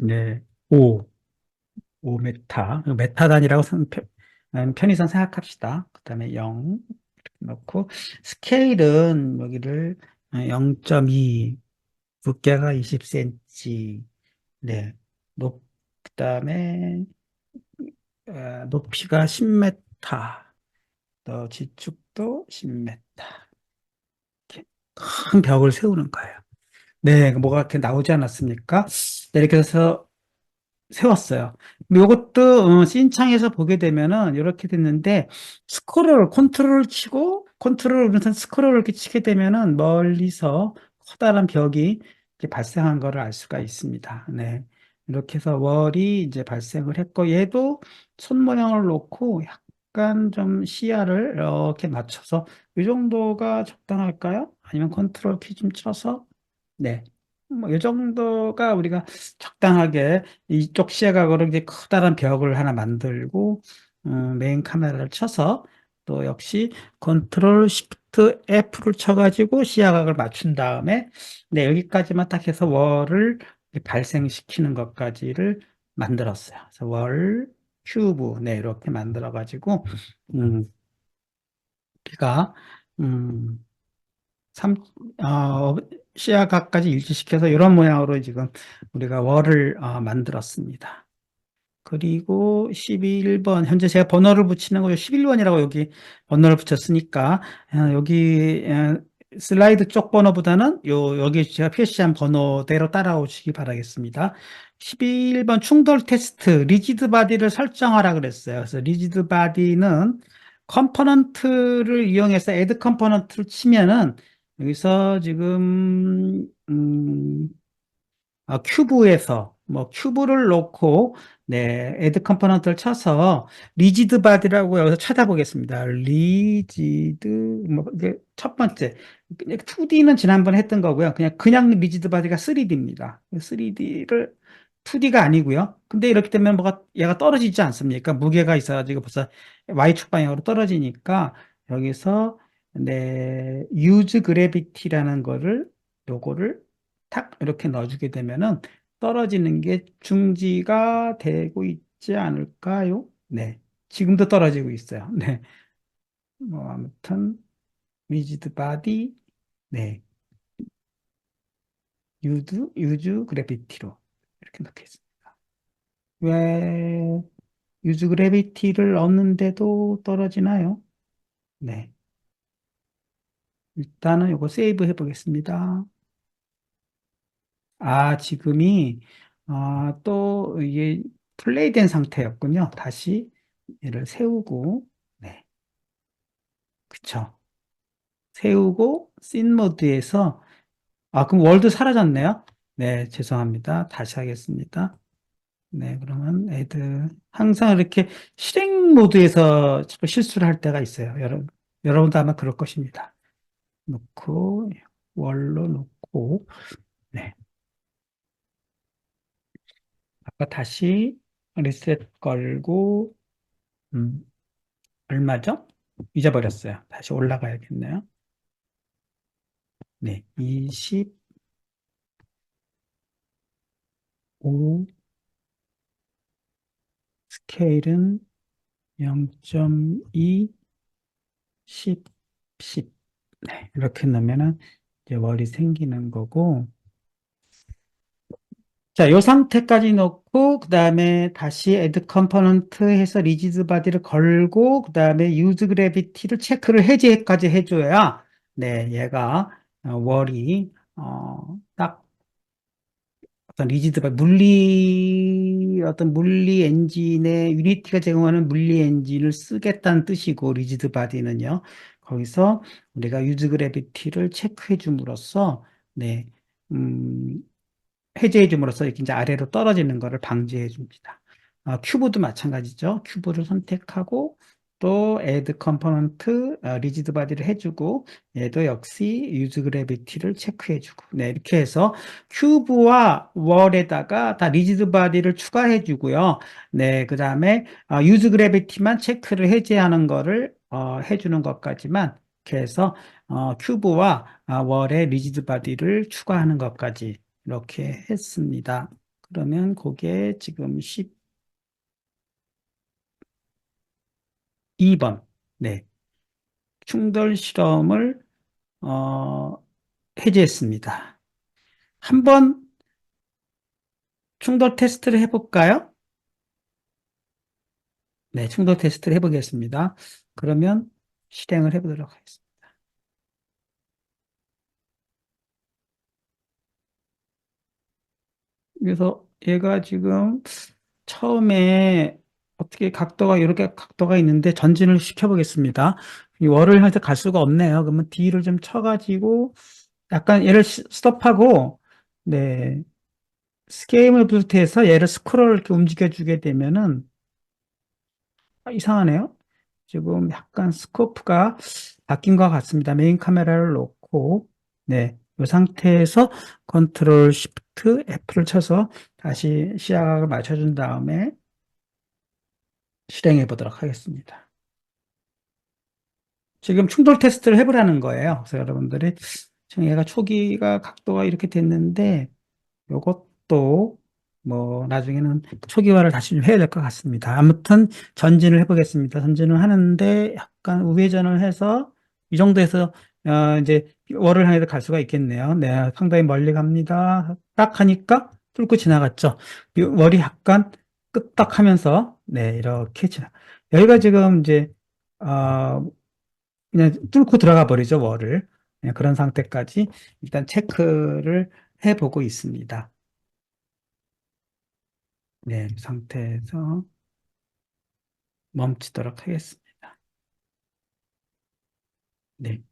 네, 5 메타. 메타 단위라고 편의상 생각합시다. 그 다음에 0 넣고 스케일은 여기를 0.2 두께가 20cm 네. 그다음에 높이가 10m 또 지축도 10m 이렇게 큰 벽을 세우는 거예요. 네, 뭐가 이렇게 나오지 않았습니까? 네, 이렇게 해서 세웠어요. 이것도 씬창에서 보게 되면은 이렇게 됐는데 컨트롤을 치고 컨트롤을 누르면서 스크롤을 이렇게 치게 되면은 멀리서 커다란 벽이 이렇게 발생한 거를 알 수가 있습니다. 네. 이렇게 해서 월이 이제 발생을 했고 얘도 손 모양을 놓고 약간 좀 시야를 이렇게 맞춰서 이 정도가 적당할까요? 아니면 컨트롤 키 좀 쳐서 네. 뭐, 이 정도가 우리가 적당하게 이쪽 시야각으로 이제 커다란 벽을 하나 만들고, 메인 카메라를 쳐서 또 역시 컨트롤 시프트 F를 쳐가지고 시야각을 맞춘 다음에 네, 여기까지만 딱 해서 월을 발생시키는 것까지를 만들었어요. 그래서 월, 큐브, 네, 이렇게 만들어가지고, 음, 우리가, 음, 삼, 어, 시야각까지 유지시켜서 이런 모양으로 지금 우리가 월을 만들었습니다. 그리고 11번, 현재 제가 번호를 붙이는 거 11번이라고 여기 번호를 붙였으니까, 여기 슬라이드 쪽 번호보다는 여기 제가 표시한 번호대로 따라오시기 바라겠습니다. 11번 충돌 테스트, 리지드 바디를 설정하라 그랬어요. 그래서 리지드 바디는 컴포넌트를 이용해서 애드 컴포넌트를 치면은 여기서 지금, 큐브에서 뭐 큐브를 놓고 네, 애드 컴포넌트를 쳐서 리지드 바디라고 여기서 찾아보겠습니다. 리지드 뭐 이게 첫 번째 2D는 지난번에 했던 거고요. 그냥 리지드 바디가 3D입니다. 3D를 2D가 아니고요. 근데 이렇게 되면 뭐가 얘가 떨어지지 않습니까? 무게가 있어가지고 벌써 Y축 방향으로 떨어지니까 여기서 네, use gravity라는 거를 요거를 탁 이렇게 넣어주게 되면은 떨어지는 게 중지가 되고 있지 않을까요? 네. 지금도 떨어지고 있어요. 네. 뭐, 아무튼, 리지드 바디, 네. 유즈 그래비티로 이렇게 넣겠습니다. 왜 유즈 그래비티를 넣는데도 떨어지나요? 네. 일단은 이거 세이브 해보겠습니다. 지금이, 또 이게 플레이된 상태였군요. 다시 얘를 세우고, 네. 그쵸. 세우고, 씬 모드에서, 그럼 월드 사라졌네요. 네, 죄송합니다. 다시 하겠습니다. 네, 그러면 항상 이렇게 실행 모드에서 자꾸 실수를 할 때가 있어요. 여러분도 아마 그럴 것입니다. 놓고, 월로 놓고, 네. 아까 다시 리셋 걸고, 음, 얼마죠? 잊어버렸어요. 다시 올라가야겠네요. 네, 25, 스케일은 0.2, 10, 10. 네, 이렇게 넣으면은 이제 월이 생기는 거고. 자, 요 상태까지 넣고, 그 다음에 다시 add component 해서 리지드 바디를 걸고, 그 다음에 use gravity를 체크를 해제까지 해줘야, 네, 얘가, 월이, 딱 어떤 리지드바 어떤 물리 엔진의 유니티가 제공하는 물리 엔진을 쓰겠다는 뜻이고 리지드 바디는요. 거기서 우리가 유즈 그래비티를 체크해 줌으로써 네. 음, 해제해 줌으로써 이렇게 이제 아래로 떨어지는 것을 방지해 줍니다. 큐브도 마찬가지죠. 큐브를 선택하고 또 add component rigid body를 해주고 얘도 역시 use gravity를 체크해주고 네 이렇게 해서 큐브와 월에다가 다 rigid body를 추가해주고요. 네 그다음에 use gravity만 체크를 해제하는 거를 해주는 것까지만 이렇게 해서 큐브와 월에 rigid body를 추가하는 것까지 이렇게 했습니다. 그러면 그게 지금 12번. 네. 충돌 실험을, 어, 해제했습니다. 한번 충돌 테스트를 해볼까요? 네, 충돌 테스트를 해보겠습니다. 그러면 실행을 해보도록 하겠습니다. 그래서 얘가 지금 처음에 어떻게 각도가 이렇게 각도가 있는데 전진을 시켜보겠습니다. 이 월을 향해서 갈 수가 없네요. 그러면 D를 좀 쳐가지고 약간 얘를 스톱하고 네 스케일을 비롯해서 얘를 스크롤 이렇게 움직여주게 되면은 이상하네요. 지금 약간 스코프가 바뀐 것 같습니다. 메인 카메라를 놓고 네, 이 상태에서 컨트롤 시프트 F를 쳐서 다시 시야각을 맞춰준 다음에 실행해 보도록 하겠습니다. 지금 충돌 테스트를 해보라는 거예요. 그래서 여러분들이 지금 얘가 초기가 각도가 이렇게 됐는데 요것도 뭐 나중에는 초기화를 다시 좀 해야 될 것 같습니다. 아무튼 전진을 해보겠습니다. 전진을 하는데 약간 우회전을 해서 이 정도에서 이제 월을 향해서 갈 수가 있겠네요. 네, 상당히 멀리 갑니다. 딱 하니까 뚫고 지나갔죠. 이 월이 약간 끄떡하면서 네, 이렇게 여기가 지금 이제 그냥 뚫고 들어가 버리죠, 월을. 그냥 그런 상태까지 일단 체크를 해보고 있습니다. 네, 이 상태에서 멈추도록 하겠습니다. 네.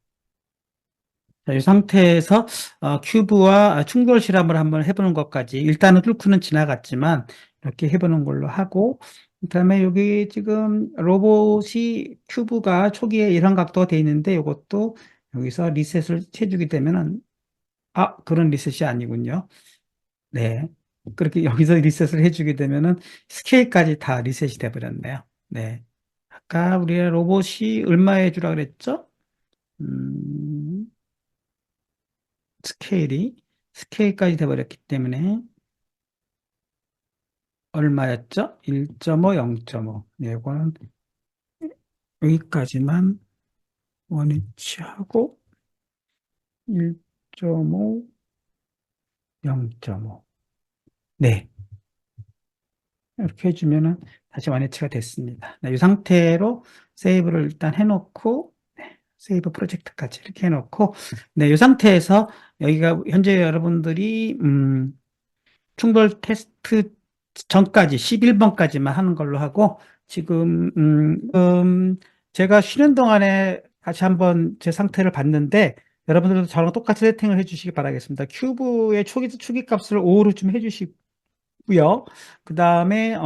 자, 이 상태에서 큐브와 충돌 실험을 한번 해보는 것까지 일단은 뚫고는 지나갔지만 이렇게 해보는 걸로 하고 그다음에 여기 지금 로봇이 큐브가 초기에 이런 각도가 돼 있는데 이것도 여기서 리셋을 해주게 되면은 그런 리셋이 아니군요. 네. 그렇게 여기서 리셋을 해주게 되면은 스케일까지 다 리셋이 돼버렸네요. 네. 아까 우리 로봇이 얼마 해주라 그랬죠? 음, 스케일이 스케일까지 돼버렸기 때문에 얼마였죠? 1.5, 0.5. 네, 이거는 여기까지만 원위치하고 1.5, 0.5. 네, 이렇게 해주면은 다시 원위치가 됐습니다. 네, 이 상태로 세이브를 일단 해놓고 세이브 프로젝트까지 이렇게 해놓고 네, 이 상태에서 여기가 현재 여러분들이 충돌 테스트 전까지 11번까지만 하는 걸로 하고 지금 제가 쉬는 동안에 다시 한번 제 상태를 봤는데 여러분들도 저랑 똑같이 세팅을 해주시기 바라겠습니다. 큐브의 초기 값을 5로 좀 해주시고요. 그 다음에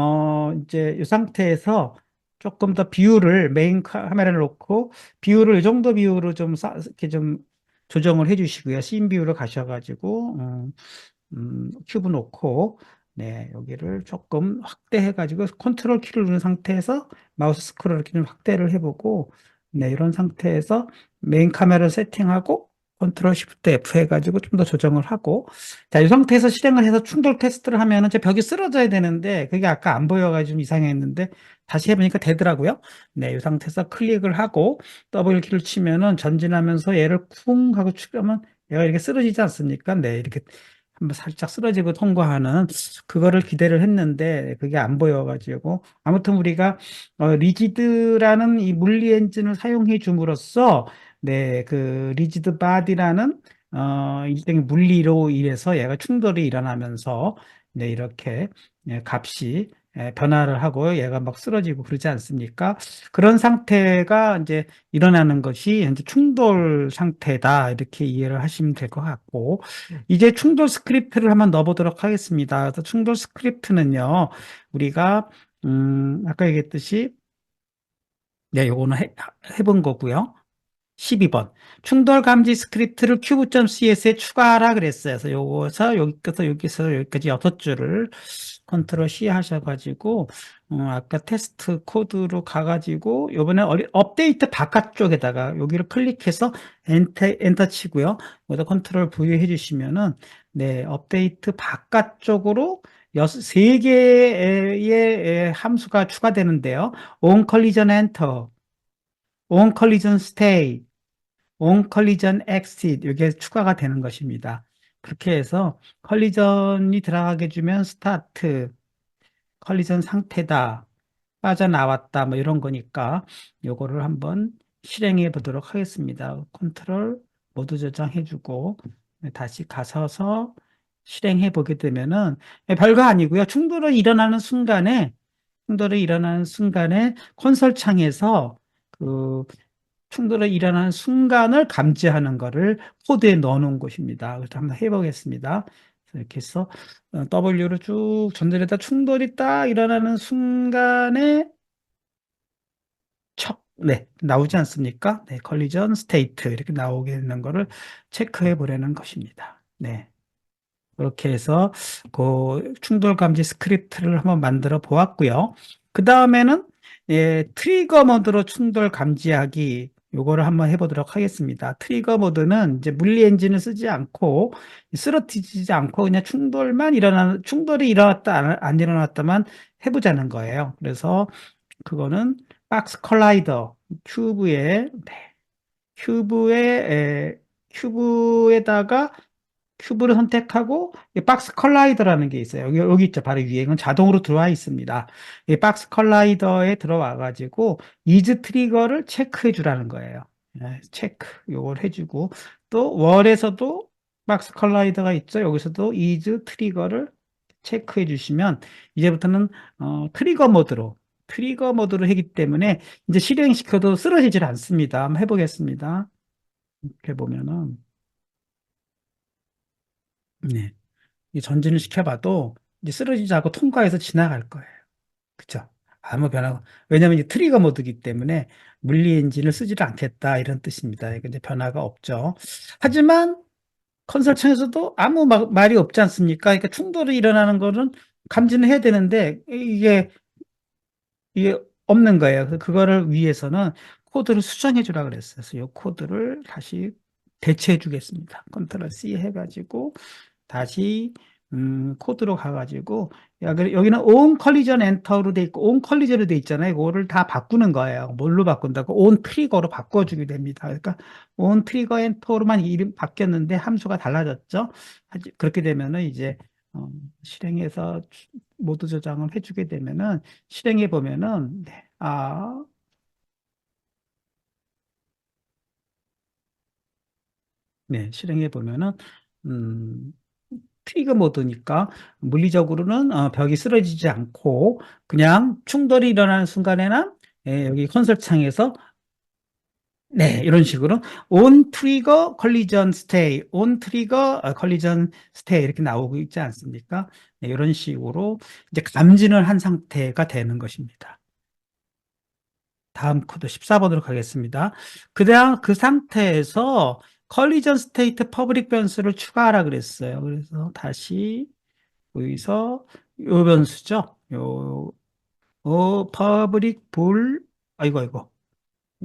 이제 이 상태에서 조금 더 비율을 메인 카메라를 놓고 비율을 이 정도 비율로 좀 이렇게 좀 조정을 해주시고요. 씬 비율을 가셔가지고 큐브 놓고, 네, 여기를 조금 확대해가지고 컨트롤 키를 누른 상태에서 마우스 스크롤 이렇게 좀 확대를 해보고, 네, 이런 상태에서 메인 카메라를 세팅하고 컨트롤 시프트 F 해가지고 좀 더 조정을 하고, 자, 이 상태에서 실행을 해서 충돌 테스트를 하면은 제 벽이 쓰러져야 되는데, 그게 아까 안 보여가지고 좀 이상했는데, 다시 해보니까 되더라고요. 네, 이 상태에서 클릭을 하고, 더블 키를 치면은 전진하면서 얘를 쿵 하고 추가하면 얘가 이렇게 쓰러지지 않습니까? 네, 이렇게 한번 살짝 쓰러지고 통과하는 그거를 기대를 했는데 그게 안 보여가지고 아무튼 우리가 리지드라는 이 물리 엔진을 사용해 줌으로써 네, 그 리지드 바디라는 일종의 물리로 인해서 얘가 충돌이 일어나면서 네, 이렇게 값이 변화를 하고 얘가 막 쓰러지고 그러지 않습니까? 그런 상태가 이제 일어나는 것이 현재 충돌 상태다 이렇게 이해를 하시면 될 것 같고 이제 충돌 스크립트를 한번 넣어보도록 하겠습니다. 그래서 충돌 스크립트는요, 우리가, 아까 얘기했듯이, 네, 요거는 해본 거고요. 12번. 충돌 감지 스크립트를 큐브.cs에 추가하라 그랬어요. 그래서 여기서 여기까지 6줄을 컨트롤 C 하셔가지고, 아까 테스트 코드로 가가지고, 요번에 업데이트 바깥쪽에다가 여기를 클릭해서 엔터 치고요. 여기다 컨트롤 V 해주시면은, 네, 업데이트 바깥쪽으로 세 개의 함수가 추가되는데요. on collision enter, on collision stay, on collision exit 이게 추가가 되는 것입니다. 그렇게 해서 컬리전이 들어가게 주면 스타트, 컬리전 상태다, 빠져나왔다 뭐 이런 거니까 요거를 한번 실행해 보도록 하겠습니다. 컨트롤 모두 저장해 주고 다시 가서서 실행해 보게 되면은 별거 아니고요. 충돌이 일어나는 순간에 콘솔 창에서 그 충돌이 일어나는 순간을 감지하는 거를 코드에 넣어 놓은 것입니다. 그래서 한번 해보겠습니다. 그래서 이렇게 해서 W로 쭉 전달에다 충돌이 딱 일어나는 순간에 네, 나오지 않습니까? 네, 컬리전 스테이트 이렇게 나오게 되는 거를 체크해 보려는 것입니다. 네. 그렇게 해서 그 충돌 감지 스크립트를 한번 만들어 보았고요. 그 다음에는 트리거 모드로 충돌 감지하기, 요거를 한번 해보도록 하겠습니다. 트리거 모드는 이제 물리 엔진을 쓰지 않고, 쓰러지지 않고, 그냥 충돌이 일어났다, 안 일어났다만 해보자는 거예요. 그래서 그거는 박스 컬라이더, 큐브에, 네, 큐브에, 큐브에다가 큐브를 선택하고 이 박스 컬라이더라는 게 있어요. 여기 있죠. 바로 위에 이건 자동으로 들어와 있습니다. 이 박스 컬라이더에 들어와 가지고 이즈 트리거를 체크해 주라는 거예요. 체크 요걸 해주고 또 월에서도 박스 컬라이더가 있죠. 여기서도 이즈 트리거를 체크해 주시면 이제부터는 트리거 모드로 하기 때문에 이제 실행시켜도 쓰러지질 않습니다. 한번 해보겠습니다. 이렇게 보면은 네. 이 전진을 시켜봐도 이제 쓰러지지 않고 통과해서 지나갈 거예요. 그쵸? 아무 변화가, 왜냐면 이제 트리거 모드이기 때문에 물리 엔진을 쓰지를 않겠다 이런 뜻입니다. 이게 이제 변화가 없죠. 하지만 컨설팅에서도 아무 말이 없지 않습니까? 그러니까 충돌이 일어나는 거는 감지는 해야 되는데 이게 없는 거예요. 그래서 그거를 위해서는 코드를 수정해 주라 그랬어요. 그래서 이 코드를 다시 대체해 주겠습니다. 컨트롤 C 해가지고 다시 코드로 가가지고 여기는 on collision enter로 돼 있고 on collision으로 돼 있잖아요. 이거를 다 바꾸는 거예요. 뭘로 바꾼다고? on trigger로 바꿔주게 됩니다. 그러니까 on trigger enter로만 이름 바뀌었는데 함수가 달라졌죠. 그렇게 되면은 이제 실행해서 모드 저장을 해주게 되면은 실행해 보면은 네. 네, 실행해 보면은 음, 트리거 모드니까 물리적으로는 벽이 쓰러지지 않고 그냥 충돌이 일어나는 순간에는 여기 콘솔 창에서 네, 이런 식으로 on trigger collision stay, on trigger collision stay 이렇게 나오고 있지 않습니까? 네, 이런 식으로 이제 감진을 한 상태가 되는 것입니다. 다음 코드 14번으로 가겠습니다. 그다음 그 상태에서 collision state public 변수를 추가하라 그랬어요. 그래서 다시 여기서 요 변수죠. 퍼블릭 볼, 아이고,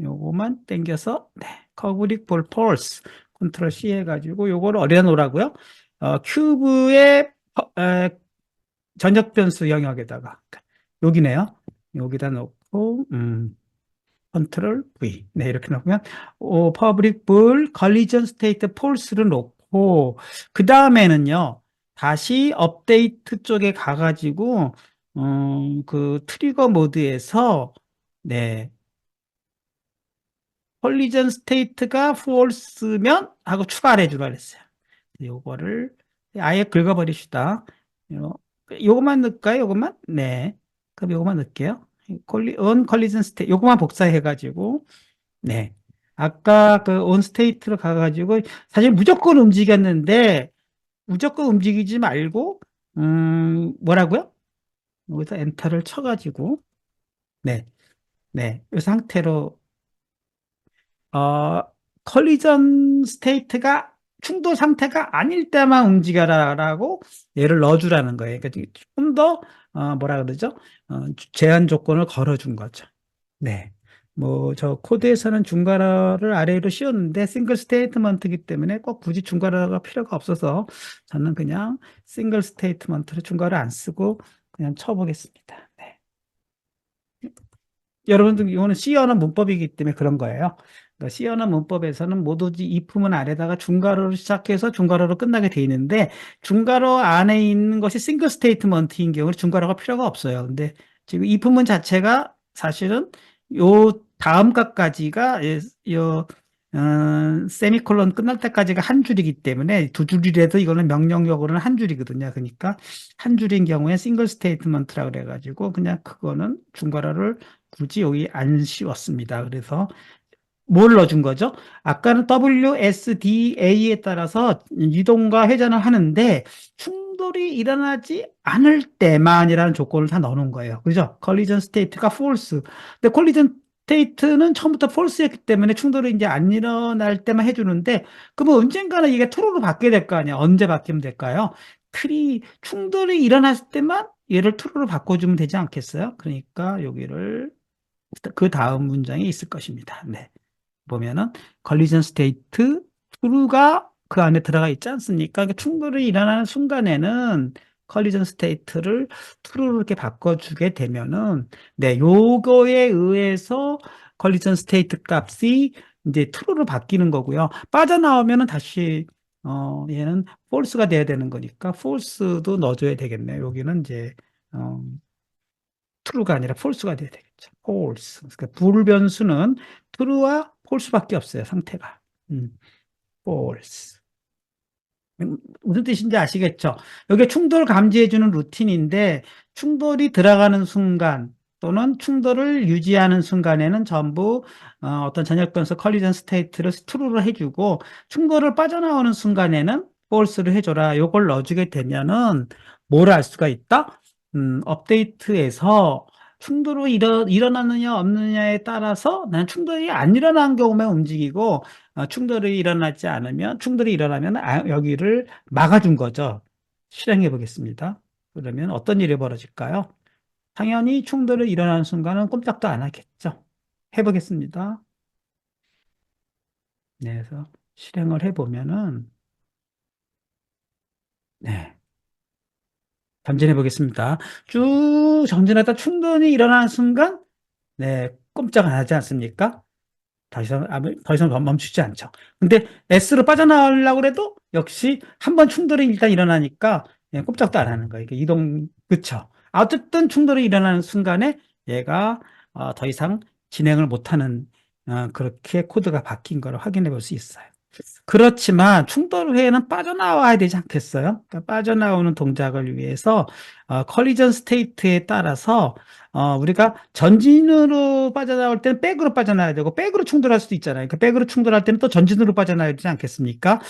요거만 땡겨서, 네, 퍼블릭 볼 폴스, 컨트롤 C 해가지고 요거를 어디다 놓으라고요? 큐브의 전역 변수 영역에다가, 여기네요. 여기다 놓고, 컨트롤 V. 네, 이렇게 놓으면, 퍼블릭 볼 collision state false를 놓고, 그 다음에는요, 다시 업데이트 쪽에 가가지고, 그 트리거 모드에서, 네, collision state가 false면 하고 추가를 해주라 그랬어요. 요거를 아예 긁어버립시다. 요것만 넣을까요? 요것만? 네. 그럼 요것만 넣을게요. on collision state, 요것만 복사해가지고, 네. 아까 그 온스테이트로 가가지고 사실 무조건 움직였는데 무조건 움직이지 말고 뭐라고요? 여기서 엔터를 쳐가지고 네, 네. 이 상태로 어 컬리전 스테이트가 충돌 상태가 아닐 때만 움직여라라고 얘를 넣어주라는 거예요. 그러니까 좀 더 뭐라 그러죠? 제한 조건을 걸어준 거죠. 네. 뭐, 저 코드에서는 중괄호를 아래로 씌웠는데 싱글 스테이트먼트이기 때문에 꼭 굳이 중괄호가 필요가 없어서 저는 그냥 싱글 스테이트먼트를 중괄호 안 쓰고 그냥 쳐보겠습니다. 네. 여러분들 이거는 C 언어 문법이기 때문에 그런 거예요. 그러니까 C 언어 문법에서는 모두지 if문 아래다가 중괄호로 시작해서 중괄호로 끝나게 돼 있는데 중괄호 안에 있는 것이 싱글 스테이트먼트인 경우는 중괄호가 필요가 없어요. 근데 지금 if문 자체가 사실은 요 다음 값까지가 요 세미콜론 끝날 때까지가 한 줄이기 때문에 두 줄이라도 이거는 명령력으로는 한 줄이거든요. 그러니까 한 줄인 경우에 싱글 스테이트먼트라고 그래가지고 그냥 그거는 중괄호를 굳이 여기 안 씌웠습니다. 그래서 뭘 넣어준 거죠? 아까는 WSDA에 따라서 이동과 회전을 하는데 충돌이 일어나지 않을 때만이라는 조건을 다 넣어놓은 거예요. 그죠? collision state가 false. 근데 collision state는 처음부터 false였기 때문에 충돌이 이제 안 일어날 때만 해주는데 그러면 언젠가는 이게 true로 바뀌어야 될 거 아니야? 언제 바뀌면 될까요? 충돌이 일어났을 때만 얘를 true로 바꿔주면 되지 않겠어요? 그러니까 여기를 그 다음 문장에 있을 것입니다. 네. 보면은 collision state true가 그 안에 들어가 있지 않습니까? 그러니까 충돌이 일어나는 순간에는 collision state를 true로 이렇게 바꿔주게 되면은 네, 요거에 의해서 collision state 값이 이제 true로 바뀌는 거고요. 빠져나오면은 다시 얘는 false가 돼야 되는 거니까 false도 넣어줘야 되겠네요. 여기는 이제 어, true가 아니라 false가 돼야 되겠죠. false. 그러니까 불변수는 true와 false밖에 없어요. 상태가. false. 무슨 뜻인지 아시겠죠? 이게 충돌 감지해주는 루틴인데 충돌이 들어가는 순간 또는 충돌을 유지하는 순간에는 전부 어떤 전역 변수 컬리전 스테이트를 true로 해주고 충돌을 빠져나오는 순간에는 false를 해줘라. 요걸 넣어주게 되면은 뭘 알 수가 있다? 업데이트에서 충돌이 일어나느냐 없느냐에 따라서 난 충돌이 안 일어난 경우만 움직이고 충돌이 일어나지 않으면 충돌이 일어나면 여기를 막아준 거죠. 실행해 보겠습니다. 그러면 어떤 일이 벌어질까요? 당연히 충돌이 일어나는 순간은 꼼짝도 안 하겠죠. 해보겠습니다. 네, 그래서 실행을 해보면은 네, 전진해 보겠습니다. 쭉 전진하다 충돌이 일어나는 순간 네, 꼼짝 안 하지 않습니까? 더 이상 멈추지 않죠. 근데 S로 빠져나오려고 해도 역시 한 번 충돌이 일단 일어나니까 예, 꼼짝도 안 하는 거예요. 그쵸. 어쨌든 충돌이 일어나는 순간에 얘가 더 이상 진행을 못하는 그렇게 코드가 바뀐 걸 확인해 볼 수 있어요. 그렇지만 충돌 후에는 빠져나와야 되지 않겠어요? 그러니까 빠져나오는 동작을 위해서 컬리전 스테이트에 따라서 우리가 전진으로 빠져나올 때는 백으로 빠져나와야 되고 백으로 충돌할 수도 있잖아요. 그러니까 백으로 충돌할 때는 또 전진으로 빠져나와야 되지 않겠습니까?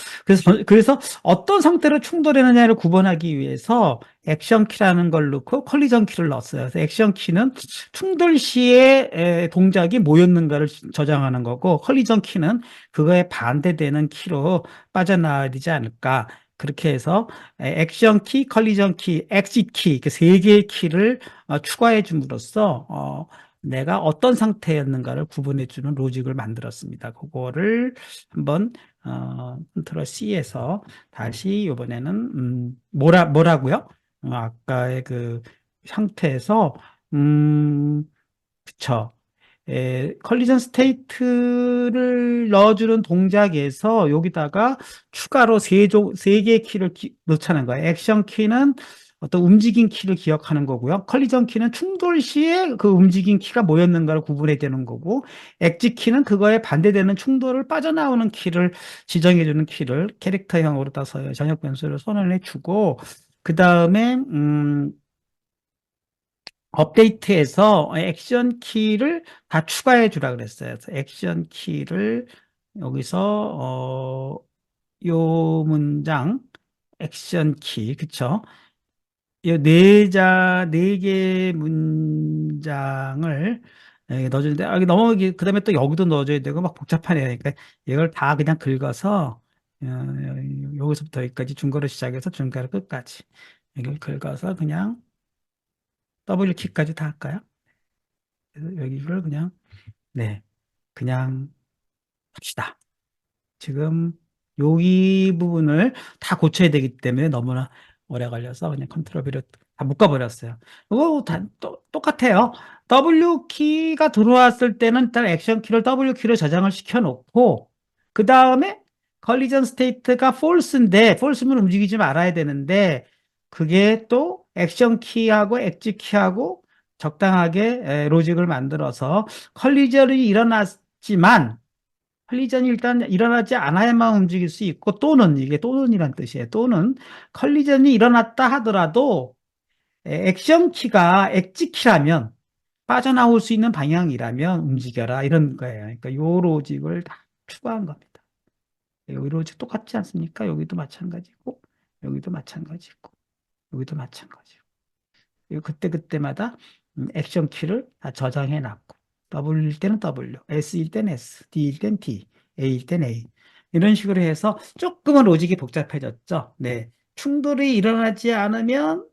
그래서 어떤 상태로 충돌했느냐를 구분하기 위해서 액션 키라는 걸 넣고 컬리전 키를 넣었어요. 그래서 액션 키는 충돌 시에 동작이 뭐였는가를 저장하는 거고 컬리전 키는 그거에 반대되는 키로 빠져나와야 되지 않을까. 그렇게 해서 액션 키, 컬리전 키, 엑짓 키, 그 세 개의 키를 추가해 줌으로써 내가 어떤 상태였는가를 구분해 주는 로직을 만들었습니다. 그거를 한번 컨트롤 C에서 다시 이번에는 뭐라고요? 아까의 그 상태에서 그쵸. 컬리전 스테이트를 넣어주는 동작에서 여기다가 추가로 세 개의 키를 넣자는 거예요. 액션 키는 어떤 움직인 키를 기억하는 거고요. 컬리전 키는 충돌 시에 그 움직인 키가 뭐였는가를 구분해야 되는 거고, 엑지 키는 그거에 반대되는 충돌을 빠져나오는 키를 지정해주는 키를 캐릭터형으로 따서 전역 변수를 선언해 주고, 그 다음에 업데이트해서 액션 키를 다 추가해 주라 그랬어요. 그래서 액션 키를 여기서 요 문장 액션 키 그쵸? 네 개 문장을 넣어주는데 여기 그다음에 또 여기도 넣어줘야 되고 막 복잡하네요. 그러니까 이걸 다 그냥 긁어서 여기서부터 여기까지 중괄호 시작해서 중괄호 끝까지 이걸 긁어서 그냥 W 키까지 다 할까요? 그래서 여기를 그냥 네, 그냥 합시다. 지금 여기 부분을 다 고쳐야 되기 때문에 너무나 오래 걸려서 그냥 컨트롤 V로 다 묶어버렸어요. 이거 다 똑같아요. W 키가 들어왔을 때는 일단 액션 키를 W 키로 저장을 시켜 놓고 그 다음에 컬리전 스테이트가 false인데 false면 움직이지 말아야 되는데 그게 또 액션 키하고 엑지 키하고 적당하게 로직을 만들어서 컬리전이 일어났지만 컬리전이 일단 일어나지 않아야만 움직일 수 있고 또는 이게 또는이란 뜻이에요. 또는 컬리전이 일어났다 하더라도 액션 키가 엑지 키라면 빠져나올 수 있는 방향이라면 움직여라 이런 거예요. 그러니까 요 로직을 다 추가한 겁니다. 여기 로직 똑같지 않습니까? 여기도 마찬가지고 여기도 마찬가지고 여기도 마찬가지고 그때그때마다 액션 키를 다 저장해 놨고 W일 때는 W, S일 때는 S, D일 때는 D, A일 때는 A 이런 식으로 해서 조금은 로직이 복잡해졌죠. 네, 충돌이 일어나지 않으면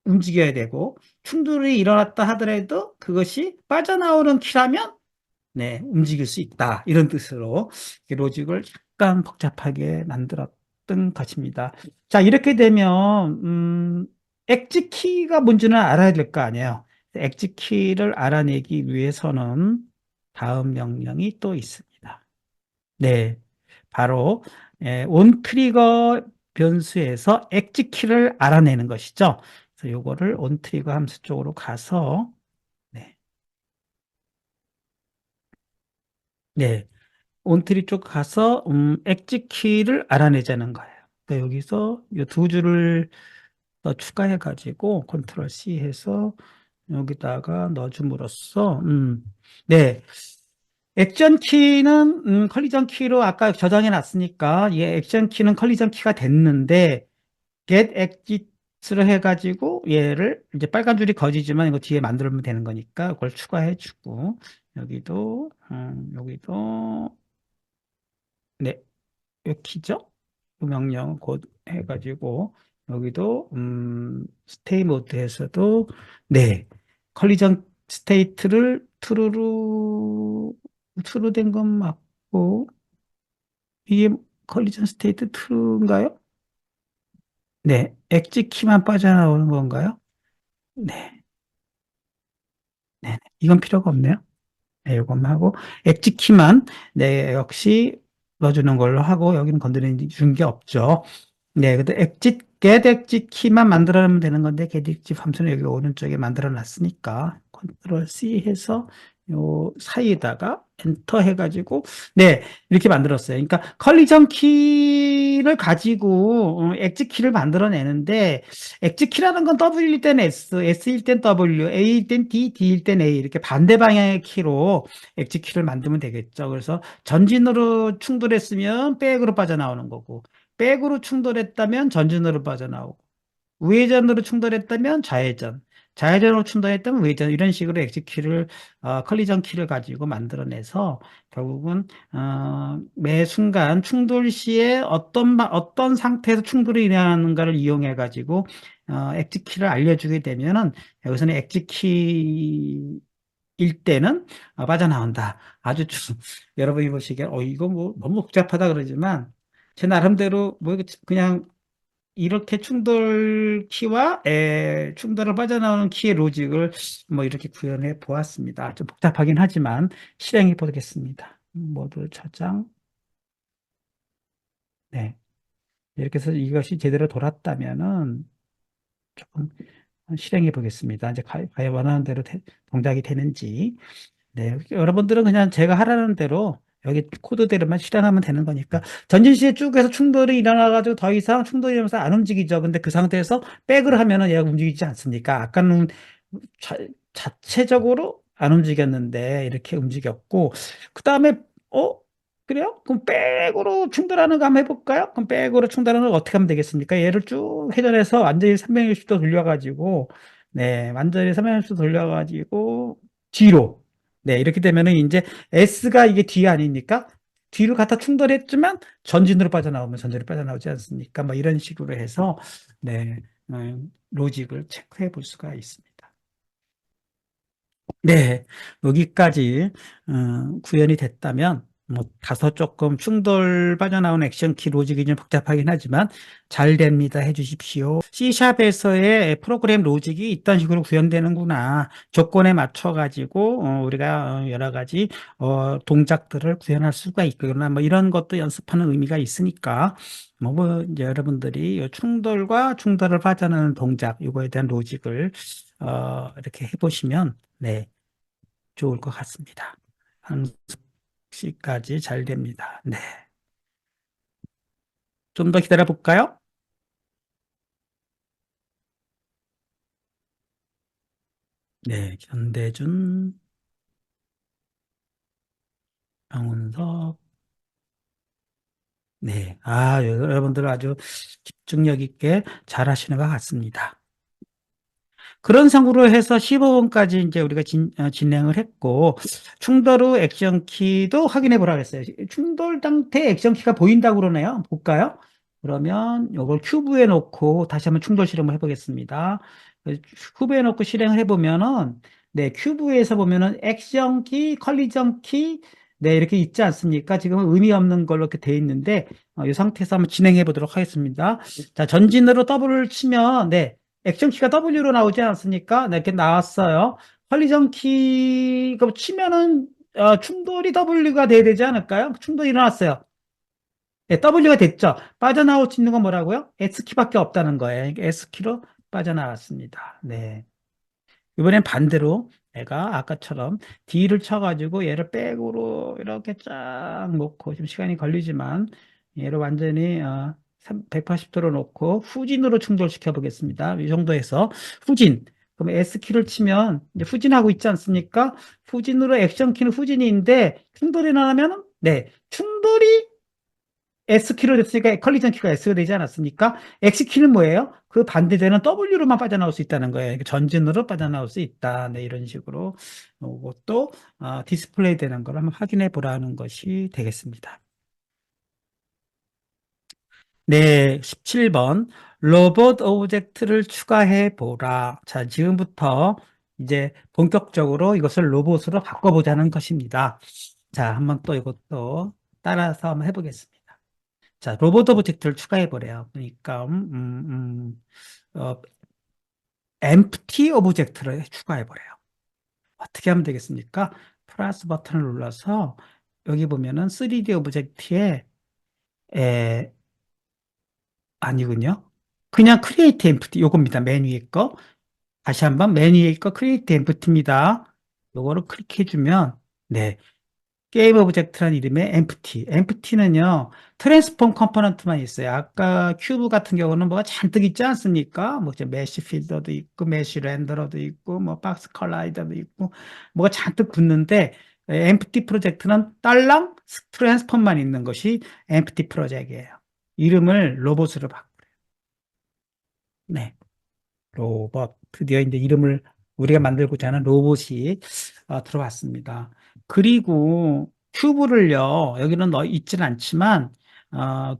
움직여야 되고, 충돌이 일어났다 하더라도 그것이 빠져나오는 키라면 네, 움직일 수 있다. 이런 뜻으로 이 로직을 약간 복잡하게 만들었던 것입니다. 자, 이렇게 되면, 엑지키가 뭔지는 알아야 될 거 아니에요. 엑지키를 알아내기 위해서는 다음 명령이 또 있습니다. 네, 바로, 온 트리거 변수에서 엑지키를 알아내는 것이죠. 그래서 요거를 온 트리거 함수 쪽으로 가서, 네, 네. 온트리 쪽 가서 엑지 키를 알아내자는 거예요. 그러니까 여기서 이 두 줄을 더 추가해 가지고 컨트롤 C 해서 여기다가 넣어줌으로써 네. 액션 키는 컬리전 키로 아까 저장해 놨으니까 이 액션 키는 컬리전 키가 됐는데 get exit를 해 가지고 얘를 이제 빨간 줄이 거지지만 이거 뒤에 만들면 되는 거니까 그걸 추가해 주고 여기도 네, 요 키죠? 그 명령 곧 해가지고 여기도 스테이 모드에서도 네 컬리전 스테이트를 트루 된 건 맞고 이게 컬리전 스테이트 트루인가요? 네, 엑지 키만 빠져나오는 건가요? 네, 네, 이건 필요가 없네요. 네, 이것만 하고 엑지 키만 네 역시 넣어주는 걸로 하고 여기는 건드리는 게 없죠. 네, 근데 get 엑짓 키만 만들어내면 되는 건데, get 엑짓 함수는 여기 오른쪽에 만들어 놨으니까, 컨트롤 C 해서 요 사이에다가 엔터 해가지고, 네, 이렇게 만들었어요. 그러니까 컬리전 키를 가지고 엑짓 키를 만들어내는데, 엑짓 키라는 건 W일 땐 S, S일 땐 W, A일 땐 D, D일 땐 A, 이렇게 반대 방향의 키로 엑짓 키를 만들면 되겠죠. 그래서 전진으로 충돌했으면 백으로 빠져나오는 거고, 백으로 충돌했다면 전진으로 빠져나오고 우회전으로 충돌했다면 좌회전, 좌회전으로 충돌했다면 우회전 이런 식으로 엑지키를 컬리전 키를 가지고 만들어내서 결국은 매 순간 충돌 시에 어떤 상태에서 충돌이 일어나는가를 이용해 가지고 엑지키를 알려주게 되면은 여기서는 엑지키 일 때는 빠져나온다. 여러분이 보시기에 이거 뭐 너무 복잡하다 그러지만 제 나름대로 뭐 그냥 이렇게 충돌 키와 충돌을 빠져나오는 키의 로직을 뭐 이렇게 구현해 보았습니다. 좀 복잡하긴 하지만 실행해 보겠습니다. 모두 저장. 네. 이렇게 해서 이것이 제대로 돌았다면은 조금 실행해 보겠습니다. 이제 과연 원하는 대로 동작이 되는지. 네, 여러분들은 그냥 제가 하라는 대로 여기 코드대로만 실행하면 되는 거니까 전진시에 쭉 해서 충돌이 일어나가지고 더 이상 충돌이 일어나서 안 움직이죠. 근데 그 상태에서 백을 하면은 얘가 움직이지 않습니까? 아까는 자, 자체적으로 안 움직였는데 이렇게 움직였고 그 다음에 어? 그래요? 그럼 백으로 충돌하는 거 한번 해볼까요? 그럼 백으로 충돌하는 거 어떻게 하면 되겠습니까? 얘를 쭉 회전해서 완전히 360도 돌려가지고 네, 완전히 360도 돌려가지고 뒤로 네, 이렇게 되면은 이제 S가 이게 뒤 아닙니까? 뒤로 갖다 충돌했지만 전진으로 빠져나오면 전진으로 빠져나오지 않습니까? 뭐 이런 식으로 해서 네, 로직을 체크해 볼 수가 있습니다. 네, 여기까지 구현이 됐다면 뭐 다소 조금 충돌 빠져나오는 액션키 로직이 좀 복잡하긴 하지만 잘 됩니다. 해주십시오. C샵에서의 프로그램 로직이 이런 식으로 구현되는구나. 조건에 맞춰 가지고 우리가 여러 가지 동작들을 구현할 수가 있거나 뭐 이런 것도 연습하는 의미가 있으니까 뭐 이제 여러분들이 이 충돌과 충돌을 빠져나오는 동작 이거에 대한 로직을 이렇게 해보시면 네. 좋을 것 같습니다. 항시까지 잘 됩니다. 네. 좀 더 기다려 볼까요? 네. 견대준, 강훈석. 네. 여러분들 아주 집중력 있게 잘 하시는 것 같습니다. 그런 식으로 해서 15번까지 이제 우리가 진행을 했고, 충돌 후 액션 키도 확인해 보라겠어요. 충돌 상태 액션 키가 보인다고 그러네요. 볼까요? 그러면 이걸 큐브에 놓고 다시 한번 충돌 실험을 해보겠습니다. 후보에 넣고 실행을 해보면은, 네, 큐브에서 보면은 액션 키, 컬리전 키, 네, 이렇게 있지 않습니까? 지금은 의미 없는 걸로 이렇게 돼 있는데, 이 상태에서 한번 진행해 보도록 하겠습니다. 자, 전진으로 W를 치면, 네, 액션 키가 W로 나오지 않습니까? 네, 이렇게 나왔어요. 컬리전 키가 치면은, 충돌이 W가 돼야 되지 않을까요? 충돌이 일어났어요. 네, W가 됐죠. 빠져나올 수 있는 건 뭐라고요? S키밖에 없다는 거예요. S키로 빠져나왔습니다. 네. 이번엔 반대로 내가 아까처럼 D를 쳐가지고 얘를 백으로 이렇게 쫙 놓고 지금 시간이 걸리지만 얘를 완전히 180도로 놓고 후진으로 충돌시켜 보겠습니다. 이 정도에서 후진. 그럼 S키를 치면 이제 후진하고 있지 않습니까? 후진으로 액션키는 후진인데 충돌이 나면 네, 충돌이 S키로 됐으니까 컬리전 키가 S가 되지 않았습니까? X키는 뭐예요? 그 반대되는 W로만 빠져나올 수 있다는 거예요. 전진으로 빠져나올 수 있다. 네, 이런 식으로 이것도 디스플레이 되는 걸 한번 확인해 보라는 것이 되겠습니다. 네, 17번. 로봇 오브젝트를 추가해 보라. 자, 지금부터 이제 본격적으로 이것을 로봇으로 바꿔보자는 것입니다. 자, 한번 또 이것도 따라서 한번 해보겠습니다. 자, 로봇 오브젝트를 추가해 보래요. 그러니까 어, empty 오브젝트를 추가해 보래요. 어떻게 하면 되겠습니까? 플러스 버튼을 눌러서 여기 보면은 3D 오브젝트에 에, 아니군요. 그냥 create empty 요겁니다. 맨 위에 거. 다시 한번 맨 위에 거 create empty입니다. 요거를 클릭해 주면 네, 게임 오브젝트라는 이름의 empty. empty는요, 트랜스폼 컴포넌트만 있어요. 아까 큐브 같은 경우는 뭐가 잔뜩 있지 않습니까? 뭐, 이제 메쉬 필더도 있고, 메쉬 렌더러도 있고, 뭐, 박스 컬라이더도 있고, 뭐가 잔뜩 붙는데, empty 프로젝트는 딸랑 트랜스폼만 있는 것이 empty 프로젝트예요. 이름을 로봇으로 바꾸래요. 네. 로봇. 드디어 이제 이름을 우리가 만들고자 하는 로봇이 들어왔습니다. 그리고 큐브를요, 여기는 넣어 있지는 않지만, 어,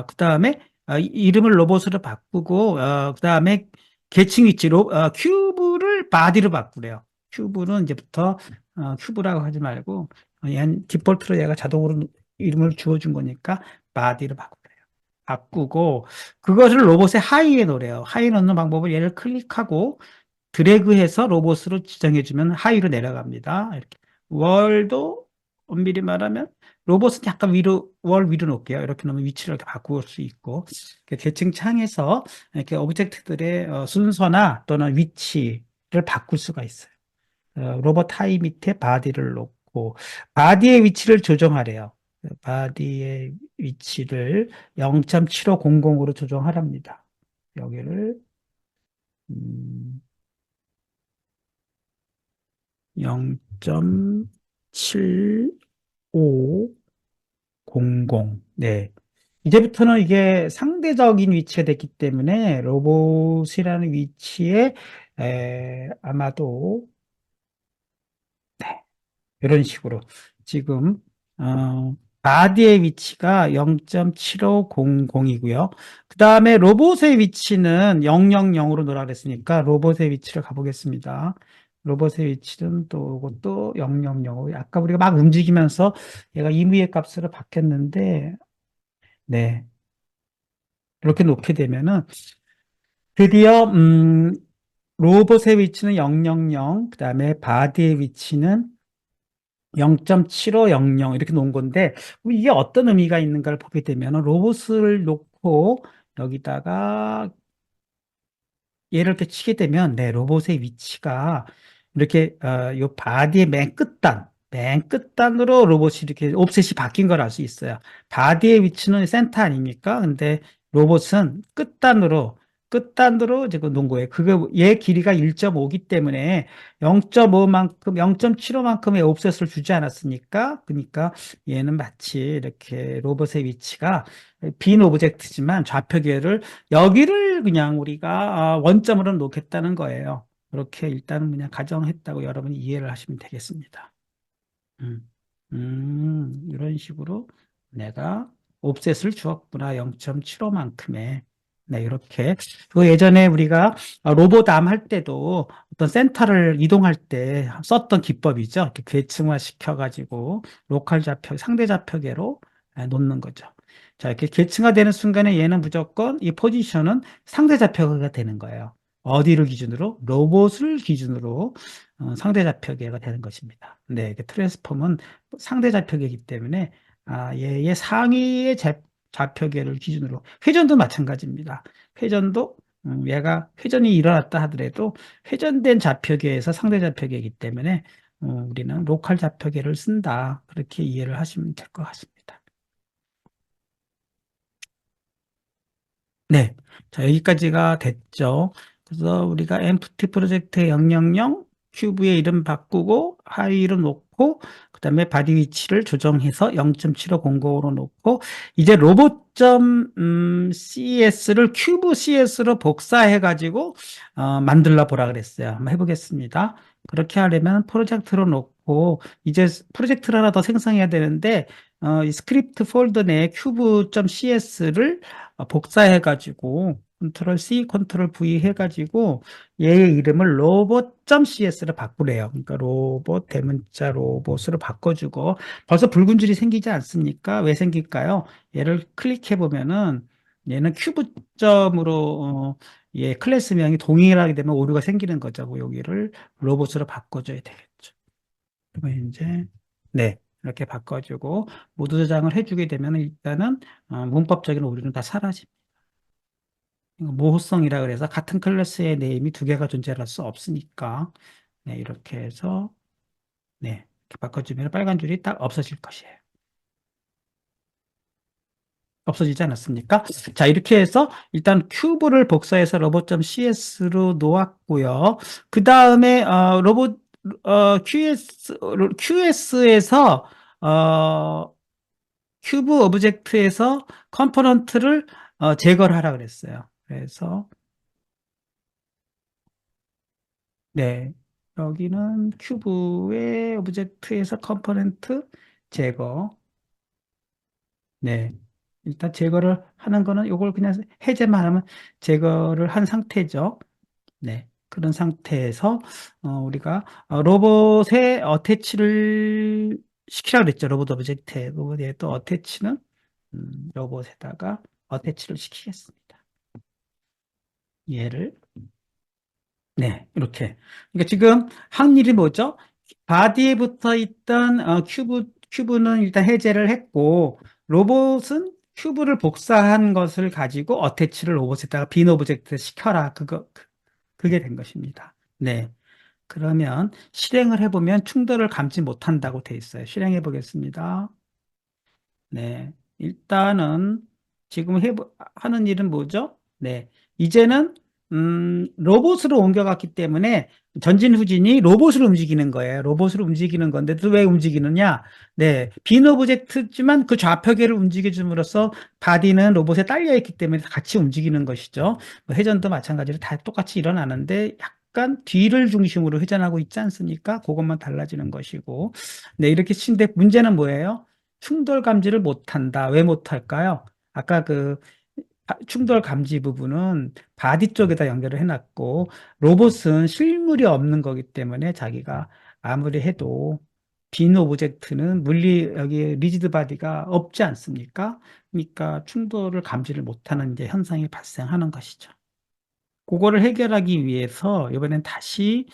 그 다음에 이름을 로봇으로 바꾸고, 그 다음에 계층 위치로, 큐브를 바디로 바꾸래요. 큐브는 이제부터 큐브라고 하지 말고, 얘는 디폴트로 얘가 자동으로 이름을 주어준 거니까 바디로 바꾸래요. 바꾸고, 그것을 로봇의 하이에 놓으래요. 하이에 넣는 방법을 얘를 클릭하고, 드래그해서 로봇으로 지정해주면 하위로 내려갑니다. 이렇게. 월도 엄밀히 말하면 로봇은 약간 위로, 월 위로 놓을게요. 이렇게 놓으면 위치를 이렇게 바꿀 수 있고. 이렇게 계층 창에서 이렇게 오브젝트들의 순서나 또는 위치를 바꿀 수가 있어요. 로봇 하이 밑에 바디를 놓고, 바디의 위치를 조정하래요. 바디의 위치를 0.7500으로 조정하랍니다. 여기를, 음, 0.7500. 네. 이제부터는 이게 상대적인 위치가 됐기 때문에 로봇이라는 위치에 아마도 네, 이런 식으로 지금 바디의 위치가 0.7500이고요. 그 다음에 로봇의 위치는 000으로 놓으라 그랬으니까 로봇의 위치를 가보겠습니다. 로봇의 위치는 또 이것도 000. 아까 우리가 막 움직이면서 얘가 임의의 값으로 바뀌었는데, 네. 이렇게 놓게 되면은 드디어, 로봇의 위치는 000, 그 다음에 바디의 위치는 0.7500 이렇게 놓은 건데 이게 어떤 의미가 있는가를 보게 되면 로봇을 놓고 여기다가 얘를 이렇게 치게 되면 네, 로봇의 위치가 이렇게 요 바디의 맨 끝단으로 로봇이 이렇게 옵셋이 바뀐 걸 알 수 있어요. 바디의 위치는 센터 아닙니까? 근데 로봇은 끝단으로 지금 놓은 거예요. 그거 얘 길이가 1.5기 때문에 0.5만큼, 0.75만큼의 옵셋을 주지 않았습니까? 그러니까 얘는 마치 이렇게 로봇의 위치가 빈 오브젝트지만 좌표 계열을 여기를 그냥 우리가 원점으로 놓겠다는 거예요. 그렇게 일단은 그냥 가정했다고 여러분이 이해를 하시면 되겠습니다. 음, 이런 식으로 내가 옵셋을 주었구나. 0.75만큼의. 네, 이렇게. 그 예전에 우리가 로보담 할 때도 어떤 센터를 이동할 때 썼던 기법이죠. 이렇게 계층화 시켜가지고 로컬 좌표, 상대 좌표계로 놓는 거죠. 자, 이렇게 계층화되는 순간에 얘는 무조건 이 포지션은 상대 좌표계가 되는 거예요. 어디를 기준으로? 로봇을 기준으로 상대 좌표계가 되는 것입니다. 네, 이게 트랜스폼은 상대 좌표계이기 때문에 얘의 상위의 좌표계를 기준으로 회전도 마찬가지입니다. 회전도 얘가 회전이 일어났다 하더라도 회전된 좌표계에서 상대 좌표계이기 때문에 우리는 로컬 좌표계를 쓴다. 그렇게 이해를 하시면 될 것 같습니다. 네. 자, 여기까지가 됐죠. 그래서 우리가 엠프티 프로젝트의 000 큐브의 이름 바꾸고 하위 이름 놓고 그다음에 바디 위치를 조정해서 0.7500으로 놓고 이제 로봇.cs를 큐브 cs로 복사해 가지고 만들어 보라 그랬어요. 한번 해보겠습니다. 그렇게 하려면 프로젝트로 놓고 이제 프로젝트를 하나 더 생성해야 되는데 이 스크립트 폴더 내에 큐브.cs를 복사해가지고 컨트롤 C, 컨트롤 V 해가지고 얘의 이름을 로봇.cs를 바꾸래요. 그러니까 로봇 대문자 로봇으로 바꿔주고 벌써 붉은 줄이 생기지 않습니까? 왜 생길까요? 얘를 클릭해 보면은 얘는 큐브점으로 얘 클래스명이 동일하게 되면 오류가 생기는 거죠. 여기를 로봇으로 바꿔줘야 되겠죠. 그러면 이제 네 이렇게 바꿔주고 모두 저장을 해주게 되면 일단은 문법적인 오류는 다 사라집니다. 이거 모호성이라 그래서 같은 클래스의 네임이 두 개가 존재할 수 없으니까 네, 이렇게 해서 네, 이렇게 바꿔주면 빨간 줄이 딱 없어질 것이에요. 없어지지 않았습니까? 자, 이렇게 해서 일단 큐브를 복사해서 로봇.cs로 놓았고요. 그 다음에 로봇 QS에서 큐브 오브젝트에서 컴포넌트를 제거를 하라 그랬어요. 그래서 네. 여기는 큐브의 오브젝트에서 컴포넌트 제거. 네. 일단 제거를 하는 거는 이걸 그냥 해제만 하면 제거를 한 상태죠. 네. 그런 상태에서 우리가 로봇에 어태치를 시키라 그랬죠. 로봇 오브젝트에. 로봇에 또 어태치는 로봇에다가 어태치를 시키겠습니다. 얘를 네, 이렇게. 그러니까 지금 한 일이 뭐죠? 바디에 붙어 있던 큐브는 일단 해제를 했고, 로봇은 큐브를 복사한 것을 가지고 어태치를 로봇에다가 빈 오브젝트 시켜라. 그게 된 것입니다. 네. 그러면 실행을 해보면 충돌을 감지 못한다고 돼 있어요. 실행해 보겠습니다. 네. 일단은 지금 하는 일은 뭐죠? 네. 이제는, 로봇으로 옮겨갔기 때문에 전진 후진이 로봇으로 움직이는 거예요. 로봇으로 움직이는 건데 또 왜 움직이느냐? 네. 빈 오브젝트지만 그 좌표계를 움직여줌으로써 바디는 로봇에 딸려 있기 때문에 같이 움직이는 것이죠. 뭐 회전도 마찬가지로 다 똑같이 일어나는데 약간 뒤를 중심으로 회전하고 있지 않습니까? 그것만 달라지는 것이고. 네. 이렇게 치는데 문제는 뭐예요? 충돌 감지를 못한다. 왜 못할까요? 아까 그 충돌 감지 부분은 바디 쪽에다 연결을 해놨고 로봇은 실물이 없는 거기 때문에 자기가 아무리 해도 빈 오브젝트는 여기 리지드 바디가 없지 않습니까? 그러니까 충돌을 감지를 못하는 이제 현상이 발생하는 것이죠. 그거를 해결하기 위해서 이번엔 다시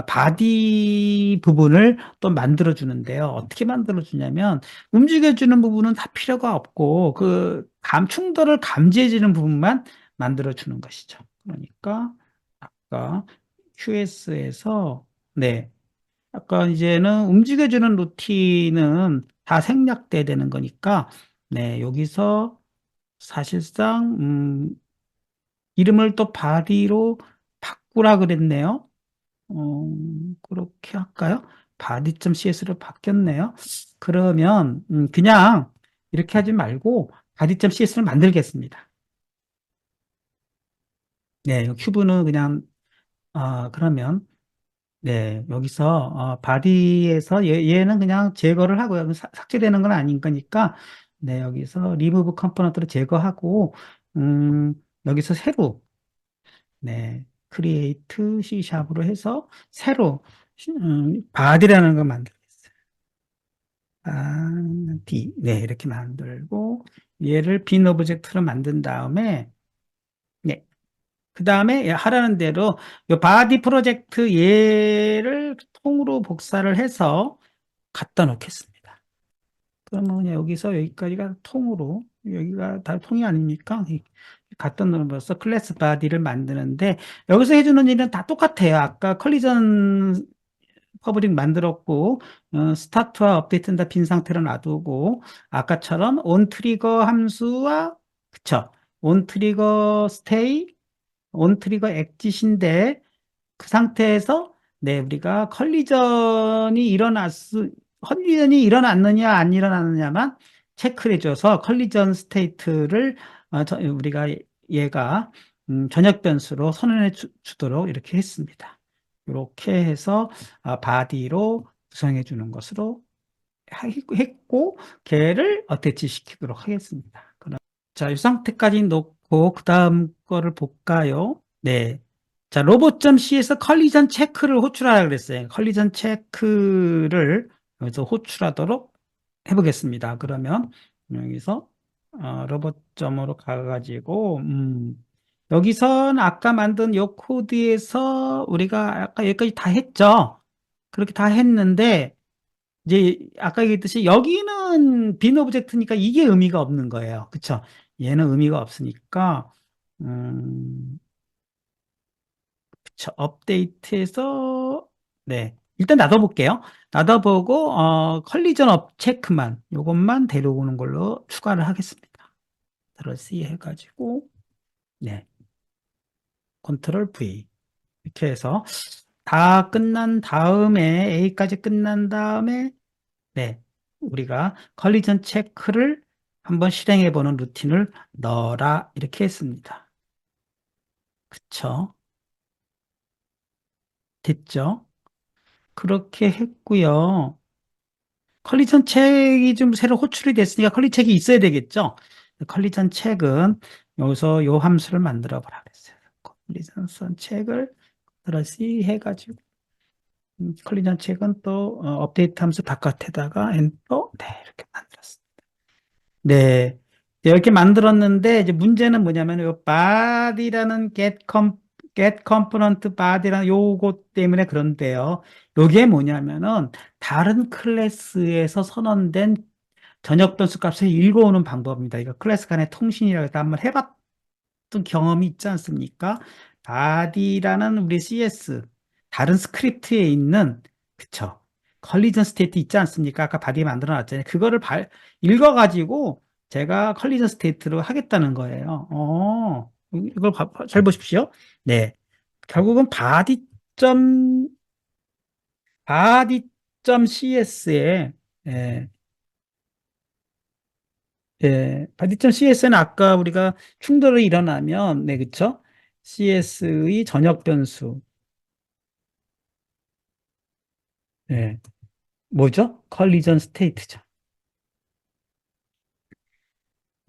바디 부분을 또 만들어 주는데요. 어떻게 만들어 주냐면 움직여 주는 부분은 다 필요가 없고 그 충돌을 감지해 주는 부분만 만들어 주는 것이죠. 그러니까 아까 QS에서 네. 아까 이제는 움직여 주는 루틴은 다 생략돼야 되는 거니까 네, 여기서 사실상 이름을 또 바디로 바꾸라 그랬네요. 그렇게 할까요? 바디.cs로 바뀌었네요. 그러면 그냥 이렇게 하지 말고 바디.cs를 만들겠습니다. 네, 큐브는 그냥 그러면 네, 여기서 바디에서 얘는 그냥 제거를 하고요. 삭제되는 건 아닌 거니까 네, 여기서 리무브 컴포넌트를 제거하고 여기서 새로, 네, 크리에이트 C샵으로 해서 새로, 바디라는 걸 만들겠어요. 바디, 네, 이렇게 만들고, 얘를 빈 오브젝트로 만든 다음에, 네, 그 다음에 하라는 대로, 요 바디 프로젝트 얘를 통으로 복사를 해서 갖다 놓겠습니다. 그러면 그냥 여기서 여기까지가 통으로, 여기가 다 통이 아닙니까? 갖다 놓으면서 클래스 바디를 만드는데, 여기서 해주는 일은 다 똑같아요. 아까 컬리전 퍼블릭 만들었고, 스타트와 업데이트는 다 빈 상태로 놔두고, 아까처럼 온 트리거 함수와, 그쵸? 온 트리거 스테이, 온 트리거 엑짓인데, 그 상태에서 네, 우리가 컬리전이 일어났느냐 안 일어났느냐만 체크를 해줘서 컬리전 스테이트를 우리가 얘가 전역 변수로 선언해 주도록 이렇게 했습니다. 이렇게 해서 바디로 구성해 주는 것으로 했고 걔를 어태치 시키도록 하겠습니다. 자, 이 상태까지 놓고 그 다음 거를 볼까요? 네. 자, 로봇.c에서 컬리전 체크를 호출하라 그랬어요. 컬리전 체크를 여기서 호출하도록 해보겠습니다. 그러면 여기서 로봇점으로 가가지고 여기선 아까 만든 요 코드에서 우리가 아까 여기까지 다 했죠. 그렇게 다 했는데 이제 아까 얘기했듯이 여기는 빈 오브젝트니까 이게 의미가 없는 거예요. 그쵸? 얘는 의미가 없으니까 음, 그쵸. 업데이트해서 네. 일단 놔둬볼게요. 놔둬보고 컬리전 업 체크만 요것만 데려오는 걸로 추가를 하겠습니다. 컨트롤 C 해가지고 네. 컨트롤 V 이렇게 해서 다 끝난 다음에 A까지 끝난 다음에 네, 우리가 컬리전 체크를 한번 실행해 보는 루틴을 넣어라 이렇게 했습니다. 그쵸? 됐죠? 그렇게 했고요. 컬리전 책이 좀 새로 호출이 됐으니까 컬리 책이 있어야 되겠죠? 컬리전 책은 여기서 요 함수를 만들어 보라 그랬어요. 컬리전 책을 다시 해가지고 컬리전 책은 또 업데이트 함수 바깥에다가 엔터 네 이렇게 만들었습니다. 네. 이렇게 만들었는데, 이제 문제는 뭐냐면, 요 body라는 get component body라는 요것 때문에 그런데요. 요게 뭐냐면은, 다른 클래스에서 선언된 전역 변수 값을 읽어오는 방법입니다. 이거 클래스 간의 통신이라고 해서 한번 해봤던 경험이 있지 않습니까? body라는 우리 CS, 다른 스크립트에 있는, 그쵸. 컬리전 스테이트 있지 않습니까? 아까 바디 만들어 놨잖아요. 그거를 읽어가지고 제가 컬리전 스테이트로 하겠다는 거예요. 이걸 잘 보십시오. 네. 결국은 바디.cs에, 예, 예, 바디.cs는 아까 우리가 충돌이 일어나면, 네, 그쵸? CS의 전역 변수, 예, 뭐죠? 컬리전 스테이트죠.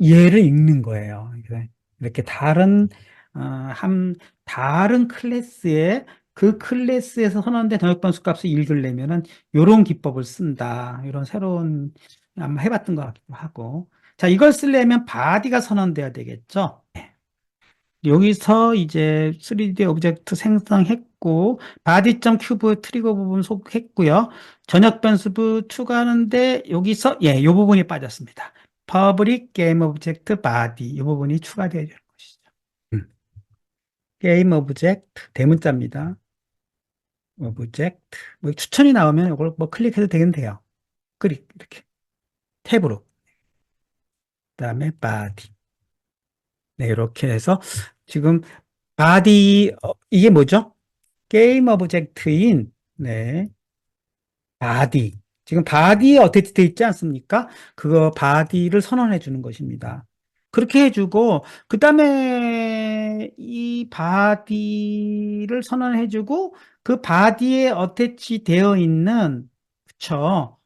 얘를 읽는 거예요. 이렇게 어, 다른 클래스에 그 클래스에서 선언된 전역변수 값을 읽으려면은 이런 기법을 쓴다. 이런 새로운 한번 해봤던 것 같기도 하고. 자, 이걸 쓰려면 바디가 선언돼야 되겠죠. 여기서 이제 3D 오브젝트 생성했고 바디.큐브 트리거 부분 소개했고요. 전역 변수부 추가하는데 여기서 이 부분이 빠졌습니다. 퍼블릭 게임 오브젝트 바디 이 부분이 추가되어야 되는 것이죠. 게임 오브젝트 대문자입니다. 오브젝트 뭐 추천이 나오면 이걸 뭐 클릭해도 되긴 돼요. 클릭 이렇게 탭으로 그다음에 바디 네 이렇게 해서 지금 바디 이게 뭐죠? 게임 오브젝트인 네 바디 지금 바디에 어택 돼 있지 않습니까? 그거 바디를 선언해 주는 것입니다. 그렇게 해주고 그 다음에 이 바디를 선언해 주고 그 바디에 어태치 되어 있는 그쵸?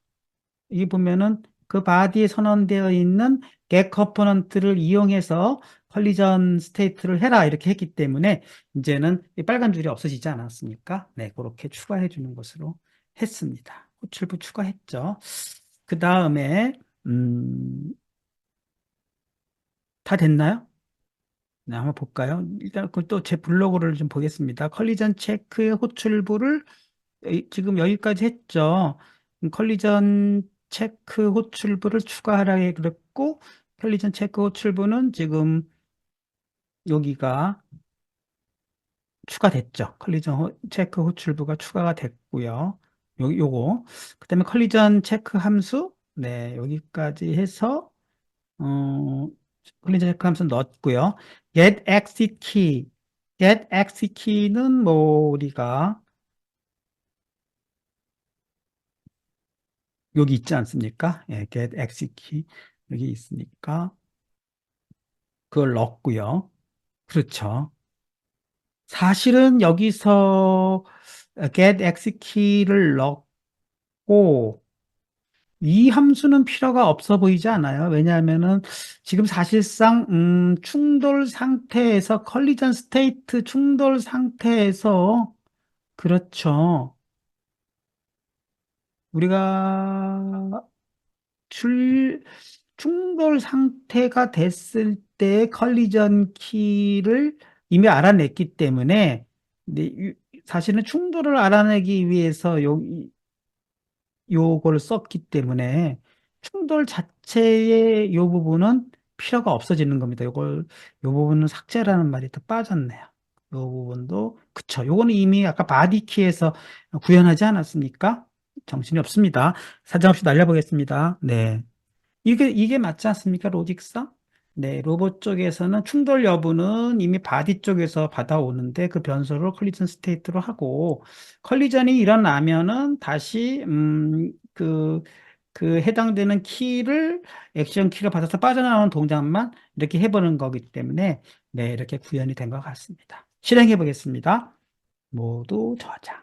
이 보면은 그 바디에 선언되어 있는 get 컴포넌트를 이용해서 컬리전 스테이트를 해라 이렇게 했기 때문에 이제는 이 빨간 줄이 없어지지 않았습니까? 네, 그렇게 추가해 주는 것으로 했습니다. 호출부 추가했죠. 그 다음에 다 됐나요? 네, 한번 볼까요? 일단 또 제 블로그를 좀 보겠습니다. 컬리전 체크의 호출부를 지금 여기까지 했죠. 컬리전 체크 호출부를 추가하라 그랬고 컬리전 체크 호출부는 지금 여기가 추가됐죠. 체크 호출부가 추가가 됐고요. 요거. 그다음에 컬리전 체크 함수. 네, 여기까지 해서 컬리전 체크 함수 넣었고요. get exit key. get exit key는 뭐 우리가 여기 있지 않습니까? 예, get exit key 여기 있으니까 그걸 넣었고요. 그렇죠. 사실은 여기서 get exit key를 넣고 이 함수는 필요가 없어 보이지 않아요? 왜냐하면은 지금 사실상 충돌 상태에서 컬리전 스테이트 충돌 상태에서 그렇죠. 우리가 출 충돌 상태가 됐을 때 컬리전 키를 이미 알아냈기 때문에 근데 사실은 충돌을 알아내기 위해서 요걸 썼기 때문에 충돌 자체의 요 부분은 필요가 없어지는 겁니다. 요 부분은 삭제라는 말이 또 빠졌네요. 요 부분도 그쵸. 요거는 이미 아까 바디키에서 구현하지 않았습니까? 정신이 없습니다. 사정없이 날려보겠습니다. 네. 이게 맞지 않습니까? 로직상? 네, 로봇 쪽에서는 충돌 여부는 이미 바디 쪽에서 받아오는데 그 변수를 컬리전 스테이트로 하고 컬리전이 일어나면은 다시 그 해당되는 키를 액션 키를 받아서 빠져나오는 동작만 이렇게 해보는 거기 때문에 네, 이렇게 구현이 된 것 같습니다. 실행해 보겠습니다. 모두 저장.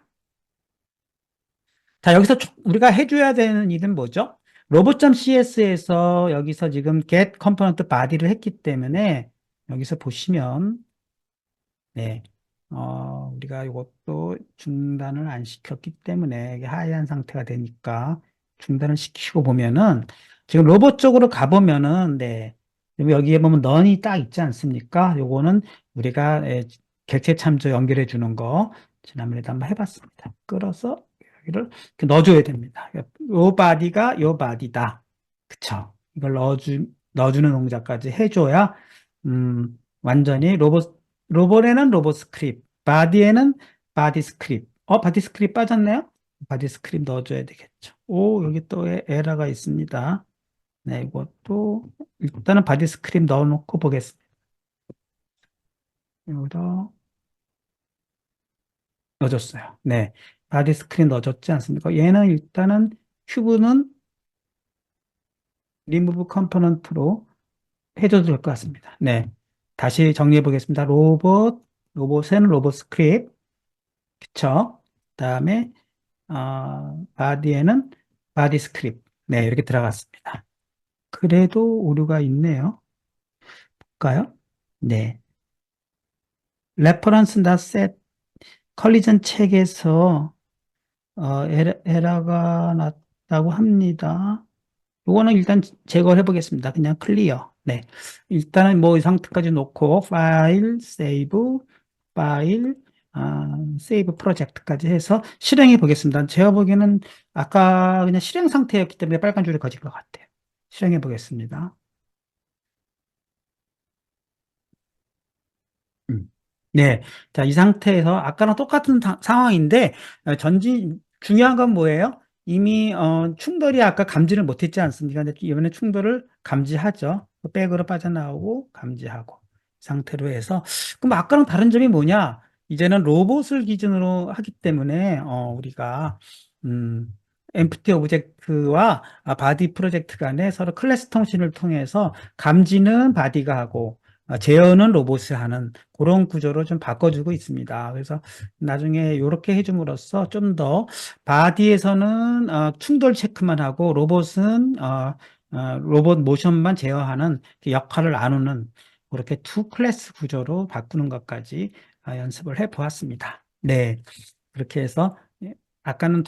자, 여기서 우리가 해줘야 되는 일은 뭐죠? 로봇.cs에서 여기서 지금 get component body를 했기 때문에 여기서 보시면 네, 우리가 이것도 중단을 안 시켰기 때문에 이게 하얀 상태가 되니까 중단을 시키고 보면은 지금 로봇 쪽으로 가보면은 네, 여기에 보면 넌이 딱 있지 않습니까? 요거는 우리가 객체 참조 연결해 주는 거 지난번에도 한번 해봤습니다. 끌어서 여기를 이렇게 넣어줘야 됩니다. 요 바디가 요 바디다. 그쵸? 이걸 넣어주는 동작까지 해줘야 완전히 로봇에는 로봇 스크립트, 바디에는 바디 스크립트. 바디 스크립트 빠졌네요? 바디 스크립트 넣어줘야 되겠죠. 오, 여기 또 에러가 있습니다. 네, 이것도 일단은 바디 스크립트 넣어놓고 보겠습니다. 여기다 넣어줬어요. 네, 바디 스크립트 넣어줬지 않습니까? 얘는 일단은 큐브는 리무브 컴포넌트로 해줘도 될 것 같습니다. 네, 다시 정리해 보겠습니다. 로봇은 로봇 스크립트, 그쵸? 그다음에 바디에는 바디 스크립트. 네, 이렇게 들어갔습니다. 그래도 오류가 있네요. 볼까요? 네. 레퍼런스 닷셋 컬리전 책에서 에러가 났다고 합니다. 이거는 일단 제거를 해보겠습니다. 그냥 클리어. 네. 일단은 뭐 이 상태까지 놓고 세이브 프로젝트까지 해서 실행해 보겠습니다. 제가 보기에는 아까 그냥 실행 상태였기 때문에 빨간 줄이 거질 것 같아요. 실행해 보겠습니다. 네. 자, 이 상태에서 아까랑 똑같은 상황인데, 중요한 건 뭐예요? 이미, 충돌이 아까 감지를 못했지 않습니까? 근데 이번에 충돌을 감지하죠. 백으로 빠져나오고, 감지하고. 이 상태로 해서. 그럼 아까랑 다른 점이 뭐냐? 이제는 로봇을 기준으로 하기 때문에, 우리가, 음, 엠프티 오브젝트와 바디 프로젝트 간에 서로 클래스 통신을 통해서 감지는 바디가 하고, 제어는 로봇이 하는 그런 구조로 좀 바꿔주고 있습니다. 그래서 나중에 이렇게 해줌으로써 좀 더 바디에서는 충돌 체크만 하고 로봇은 로봇 모션만 제어하는 역할을 나누는 그렇게 투 클래스 구조로 바꾸는 것까지 연습을 해 보았습니다. 네. 그렇게 해서 예, 아까는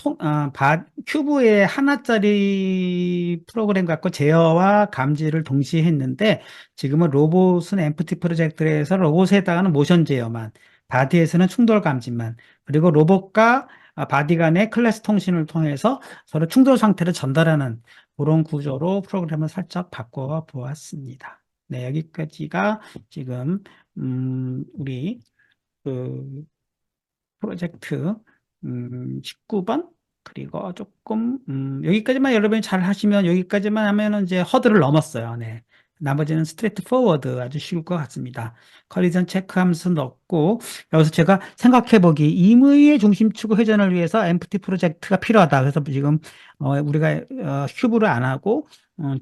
큐브의 하나짜리 프로그램 갖고 제어와 감지를 동시에 했는데 지금은 로봇은 엠프티 프로젝트에서 로봇에다가는 모션 제어만, 바디에서는 충돌 감지만, 그리고 로봇과 바디 간의 클래스 통신을 통해서 서로 충돌 상태를 전달하는 그런 구조로 프로그램을 살짝 바꿔 보았습니다. 네, 여기까지가 지금 우리 그 프로젝트 19번. 그리고 조금 여기까지만 여러분이 잘 하시면, 여기까지만 하면은 이제 허들을 넘었어요. 네. 나머지는 스트레이트 포워드 아주 쉬울 것 같습니다. 커리전 체크하면서 넣고, 여기서 제가 생각해 보기, 임의의 중심축 회전을 위해서 엠프티 프로젝트가 필요하다. 그래서 지금 우리가 큐브를 안 하고 어,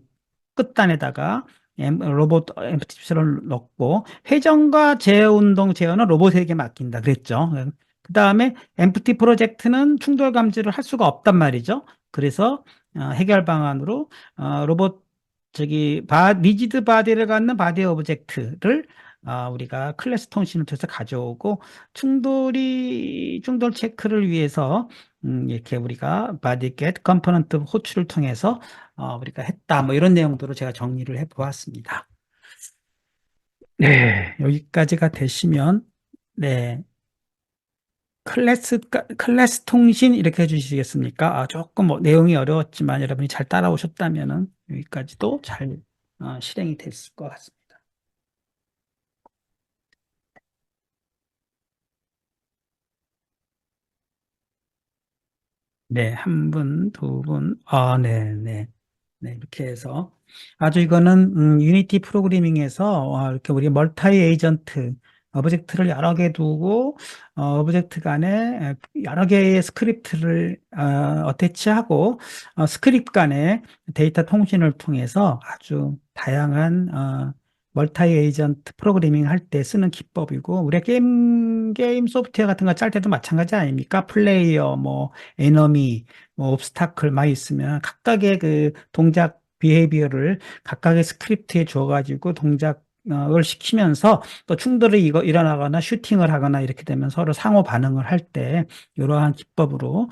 끝단에다가 로봇 엠프티 를 넣고, 회전과 제어 운동 제어는 로봇에게 맡긴다 그랬죠. 그 다음에 엠프티 프로젝트는 충돌 감지를 할 수가 없단 말이죠. 그래서 해결 방안으로 로봇 리지드 바디를 갖는 바디 오브젝트를 우리가 클래스 통신을 통해서 가져오고, 충돌 체크를 위해서 이렇게 우리가 바디 겟 컴포넌트 호출을 통해서 우리가 했다. 뭐 이런 내용들을 제가 정리를 해 보았습니다. 네, 여기까지가 되시면, 네, 클래스 통신 이렇게 해주시겠습니까? 조금 뭐 내용이 어려웠지만 여러분이 잘 따라오셨다면은 여기까지도 잘 실행이 됐을 것 같습니다. 네, 한 분, 두 분, 네, 네. 네, 이렇게 해서 아주 이거는 유니티 프로그래밍에서 이렇게 우리 멀티 에이전트 오브젝트를 여러 개 두고 오브젝트 간에 여러 개의 스크립트를 어태치하고 스크립트 간의 데이터 통신을 통해서 아주 다양한 멀티 에이전트 프로그래밍 할 때 쓰는 기법이고, 우리가 게임 소프트웨어 같은 거 짤 때도 마찬가지 아닙니까? 플레이어, 뭐 에너미, 뭐 옵스타클 막 있으면 각각의 그 동작 비헤이비어를 각각의 스크립트에 주어가지고 동작을 시키면서 또 충돌이 일어나거나 슈팅을 하거나 이렇게 되면 서로 상호 반응을 할 때 이러한 기법으로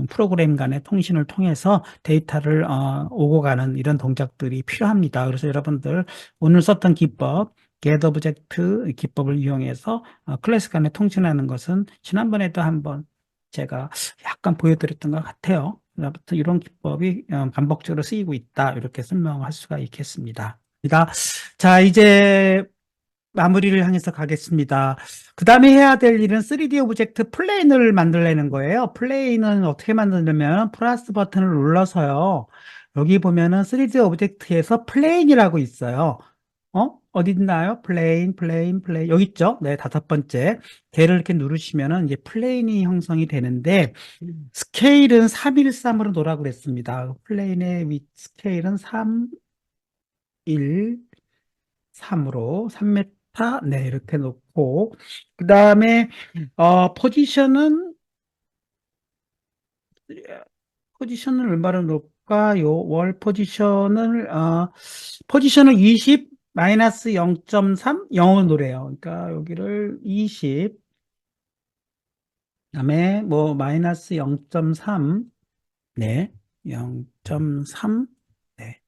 프로그램 간의 통신을 통해서 데이터를 오고 가는 이런 동작들이 필요합니다. 그래서 여러분들 오늘 썼던 기법, get 오브젝트 기법을 이용해서 클래스 간에 통신하는 것은 지난번에도 한번 제가 약간 보여드렸던 것 같아요. 아무튼 이런 기법이 반복적으로 쓰이고 있다. 이렇게 설명할 수가 있겠습니다. 자, 이제 마무리를 향해서 가겠습니다. 그 다음에 해야 될 일은 3D 오브젝트 플레인을 만들려는 거예요. 플레인은 어떻게 만드냐면 플러스 버튼을 눌러서요. 여기 보면은 3D 오브젝트에서 플레인이라고 있어요. 어디 있나요? 플레인. 여기 있죠? 네, 다섯 번째. 걔를 이렇게 누르시면은 이제 플레인이 형성이 되는데, 스케일은 313으로 놓으라고 그랬습니다. 플레인의 스케일은 3, 1, 3으로 3m, 네, 이렇게 놓고, 그 다음에, 포지션을 얼마로 놓을까요? 포지션을 20, 마이너스 0.3, 0으로 놓으래요. 그러니까 여기를 20, 그다음에 뭐 마이너스 0.3, 네, 0.3, 네,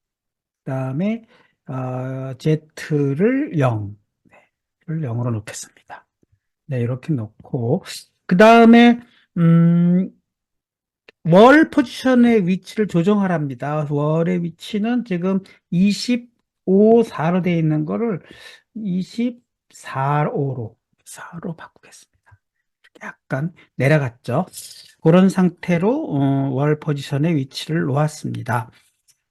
그다음에 Z를 0, 네, 를 0으로 놓겠습니다. 네, 이렇게 놓고 그다음에 음, 월 포지션의 위치를 조정하랍니다. 월의 위치는 지금 25, 4로 되어 있는 거를 24, 5로 바꾸겠습니다. 약간 내려갔죠. 그런 상태로 월 포지션의 위치를 놓았습니다.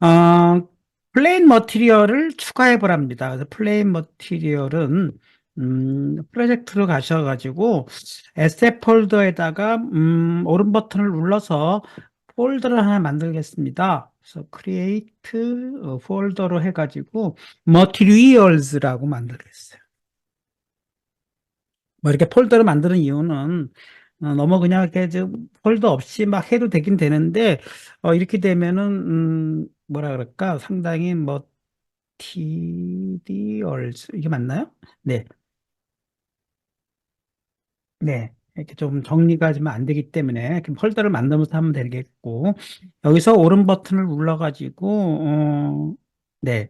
어, 플레인 머티리얼을 추가해 보랍니다. 그래서 플레인 머티리얼은 프로젝트로 가셔가지고 에셋 폴더에다가 오른 버튼을 눌러서 폴더를 하나 만들겠습니다. 그래서 크리에이트 폴더로 해가지고 머티리얼즈라고 만들겠어요. 뭐 이렇게 폴더를 만드는 이유는 너무 그냥 이렇게 폴더 없이 막 해도 되긴 되는데 이렇게 되면은 뭐라 그럴까 상당히 뭐 materials 이게 맞나요? 네, 네. 이렇게 좀 정리가 좀 안 되기 때문에 이렇게 폴더를 만들면서 하면 되겠고 여기서 오른 버튼을 눌러가지고 네,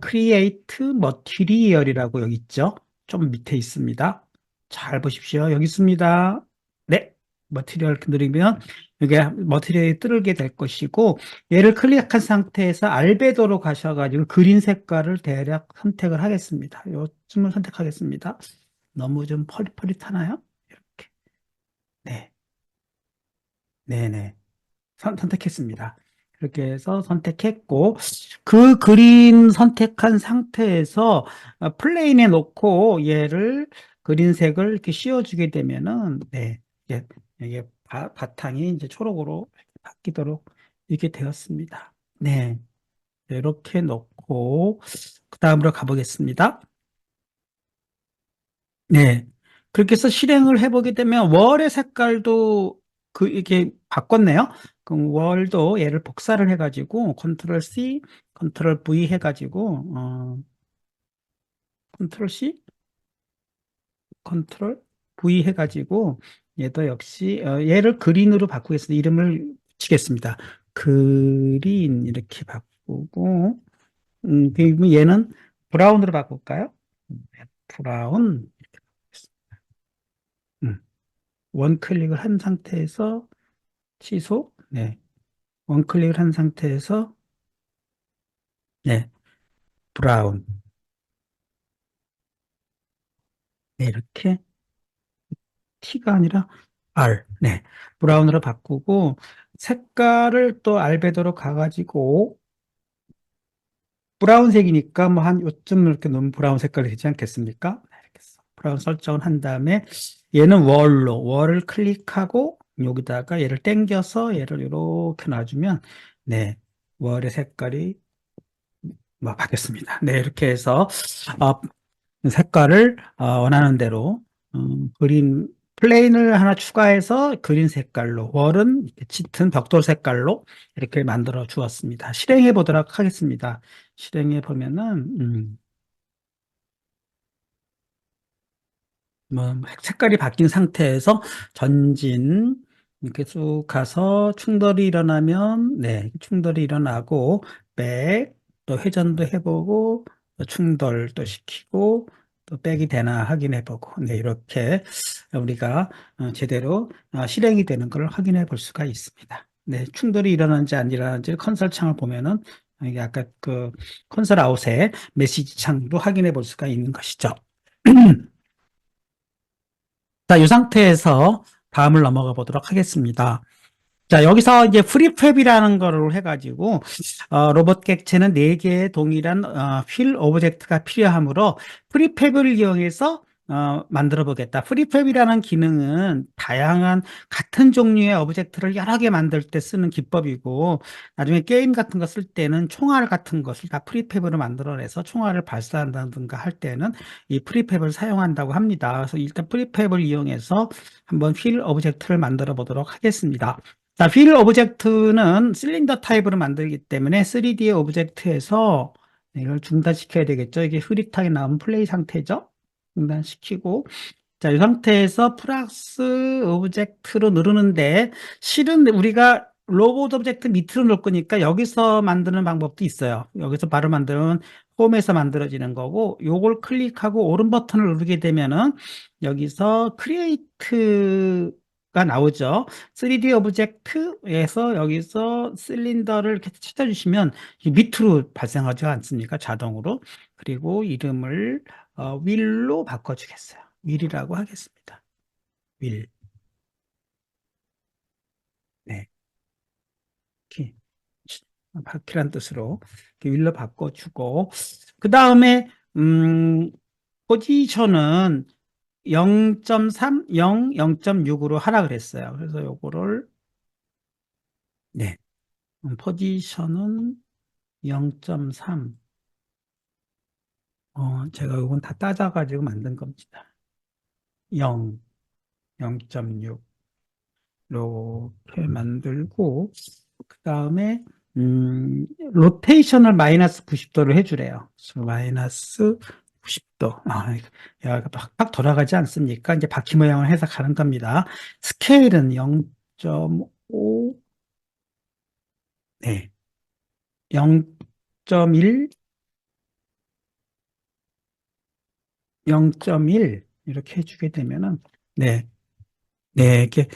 create material이라고 여기 있죠? 좀 밑에 있습니다. 잘 보십시오. 여기 있습니다. 네. 머티리얼 이렇게 누르면 이게 머티리얼이 뜨게 될 것이고 얘를 클릭한 상태에서 알베도로 가셔가지고 그린 색깔을 대략 선택을 하겠습니다. 요쯤을 선택하겠습니다. 너무 좀 펄릿펄릿하나요? 이렇게. 네. 네네. 선택했습니다. 그렇게 해서 선택했고, 그 그린 선택한 상태에서 플레인에 놓고 얘를 그린색을 이렇게 씌워주게 되면은, 네, 이게 바탕이 이제 초록으로 바뀌도록 이렇게 되었습니다. 네, 이렇게 놓고, 그 다음으로 가보겠습니다. 네. 그렇게 해서 실행을 해보게 되면 월의 색깔도 이게 바꿨네요. 그럼 월도 얘를 복사를 해가지고 컨트롤 C, 컨트롤 V 해가지고 컨트롤 C, 컨트롤 V 해가지고 얘도 역시 얘를 그린으로 바꾸겠습니다. 이름을 붙이겠습니다. 그린 이렇게 바꾸고 그리고 얘는 브라운으로 바꿀까요? 브라운 음, 원클릭을 한 상태에서 취소. 네. 원클릭을 한 상태에서 네. 브라운. 네. 이렇게 T가 아니라 R. 네. 브라운으로 바꾸고 색깔을 또 알베도로 가가지고 브라운색이니까 뭐 한 요쯤 이렇게 놓으면 브라운 색깔이 되지 않겠습니까? 네, 이렇게 해서 브라운 설정을 한 다음에 얘는 월을 클릭하고 여기다가 얘를 당겨서 얘를 이렇게 놔주면 네. 월의 색깔이 뭐 바뀌었습니다. 네, 이렇게 해서 어, 색깔을 원하는 대로 그린 플레인을 하나 추가해서 그린 색깔로 월은 이렇게 짙은 벽돌 색깔로 이렇게 만들어 주었습니다. 실행해 보도록 하겠습니다. 실행해 보면은 뭐 색깔이 바뀐 상태에서 전진 이렇게 쭉 가서 충돌이 일어나면 네 충돌이 일어나고 백 또 회전도 해보고 또 충돌도 시키고 또 백이 되나 확인해보고 네 이렇게 우리가 제대로 실행이 되는 걸 확인해 볼 수가 있습니다. 네 충돌이 일어나는지 안 일어나는지 컨솔 창을 보면은 이게 아까 그 컨솔 아웃의 메시지 창도 확인해 볼 수가 있는 것이죠. 자, 이 상태에서 다음을 넘어가 보도록 하겠습니다. 자, 여기서 이제 프리팹이라는 거를 해가지고, 로봇 객체는 4개의 동일한, 휠 오브젝트가 필요하므로 프리팹을 이용해서, 만들어 보겠다. 프리팹이라는 기능은 다양한 같은 종류의 오브젝트를 여러 개 만들 때 쓰는 기법이고, 나중에 게임 같은 거 쓸 때는 총알 같은 것을 다 프리팹으로 만들어내서 총알을 발사한다든가 할 때는 이 프리팹을 사용한다고 합니다. 그래서 일단 프리팹을 이용해서 한번 휠 오브젝트를 만들어 보도록 하겠습니다. 자, 휠 오브젝트는 실린더 타입으로 만들기 때문에 3D의 오브젝트에서 이걸 중단시켜야 되겠죠. 이게 흐릿하게 나온 플레이 상태죠. 중단시키고 자, 이 상태에서 플러스 오브젝트로 누르는데 실은 우리가 로봇 오브젝트 밑으로 놓을 거니까 여기서 만드는 방법도 있어요. 여기서 바로 만드는 홈에서 만들어지는 거고 요걸 클릭하고 오른 버튼을 누르게 되면은 여기서 크리에이트가 나오죠. 3D 오브젝트에서 여기서 실린더를 이렇게 찾아주시면 밑으로 발생하지 않습니까? 자동으로. 그리고 이름을 윌로 바꿔주겠어요. 윌이라고 하겠습니다. 윌. 네. 키. 바퀴란 뜻으로 이렇게 윌로 바꿔주고 그 다음에 포지션은 0.3, 0, 0.6으로 하라 그랬어요. 그래서 요거를 네. 포지션은 0.3. 제가 요건 다 따져가지고 만든 겁니다. 0, 0.6 이렇게 만들고 그 다음에 로테이션을 마이너스 90도를 해주래요. 그래서 마이너스 90도. 야, 팍팍 돌아가지 않습니까? 이제 바퀴 모양을 해석하는 겁니다. 스케일은 0.5, 네, 0.1, 0.1 이렇게 해주게 되면은, 네, 네, 이렇게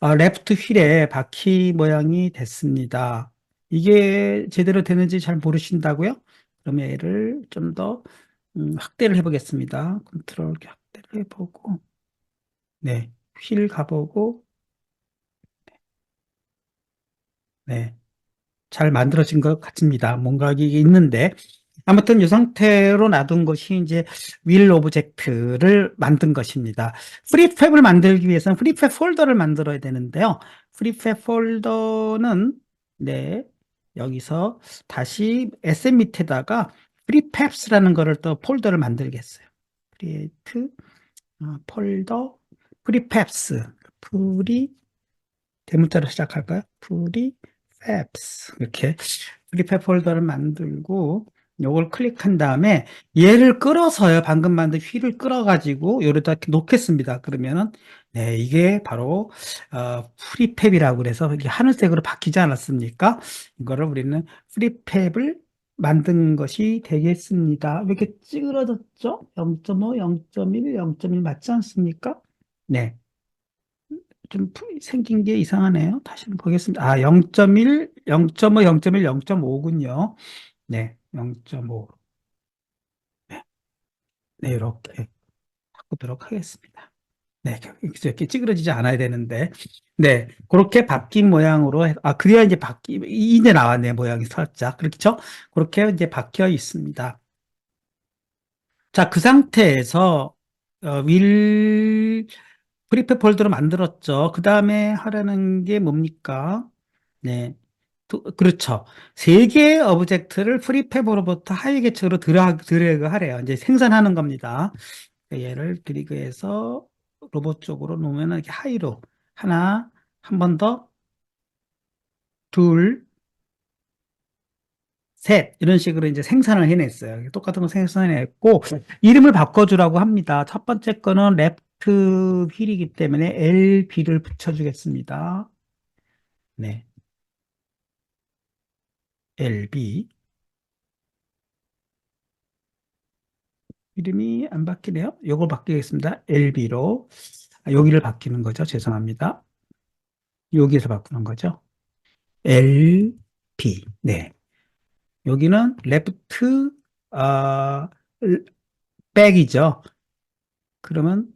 레프트 휠의 바퀴 모양이 됐습니다. 이게 제대로 되는지 잘 모르신다고요? 그러면 얘를 좀 더 확대를 해보겠습니다. 컨트롤 이렇게 확대를 해보고, 네, 휠 가보고, 네, 잘 만들어진 것 같습니다. 뭔가 이게 있는데, 아무튼 이 상태로 놔둔 것이 이제 윌 오브젝트를 만든 것입니다. 프리팹을 만들기 위해서는 프리팹 폴더를 만들어야 되는데요. 프리팹 폴더는 네, 여기서 다시 SM 밑에다가 프리팹스라는 거를 또 폴더를 만들겠어요. 크리에이트 폴더 프리팹스 프리 대문자로 시작할까요? 프리팹스 이렇게 프리팹 폴더를 만들고 요걸 클릭한 다음에 얘를 끌어서요. 방금 만든 휠을 끌어가지고 여기다 이렇게 놓겠습니다. 그러면은 네, 이게 바로 프리팹이라고 그래서 이게 하늘색으로 바뀌지 않았습니까? 이거를 우리는 프리팹을 만든 것이 되겠습니다. 왜 이렇게 찌그러졌죠? 0.5, 0.1, 0.1 맞지 않습니까? 네. 좀 생긴 게 이상하네요. 다시 한번 보겠습니다. 0.1, 0.5, 0.1, 0.5군요. 네, 0.5. 네, 네, 이렇게 바꾸도록 하겠습니다. 네, 이렇게 찌그러지지 않아야 되는데. 네, 그렇게 바뀐 모양으로, 그래야 이제 이제 나왔네, 모양이 살짝. 그렇죠? 그렇게 이제 바뀌어 있습니다. 자, 그 상태에서, 프리페 폴더로 만들었죠. 그 다음에 하라는 게 뭡니까? 네. 그렇죠. 세 개의 오브젝트를 프리팹으로부터 하위 계층으로 드래그 하래요. 이제 생산하는 겁니다. 얘를 드래그해서 로봇 쪽으로 놓으면 이렇게 하위로 하나, 한 번 더, 둘, 셋 이런 식으로 이제 생산을 해냈어요. 똑같은 거 생산해냈고 이름을 바꿔주라고 합니다. 첫 번째 거는 레프트 휠이기 때문에 LB를 붙여주겠습니다. 네, LB. 이름이 안 바뀌네요. 요걸 바뀌겠습니다. LB로. 여기를 바뀌는 거죠. 죄송합니다. 여기에서 바꾸는 거죠. LB. 네. 여기는 레프트, 아, 백이죠. 그러면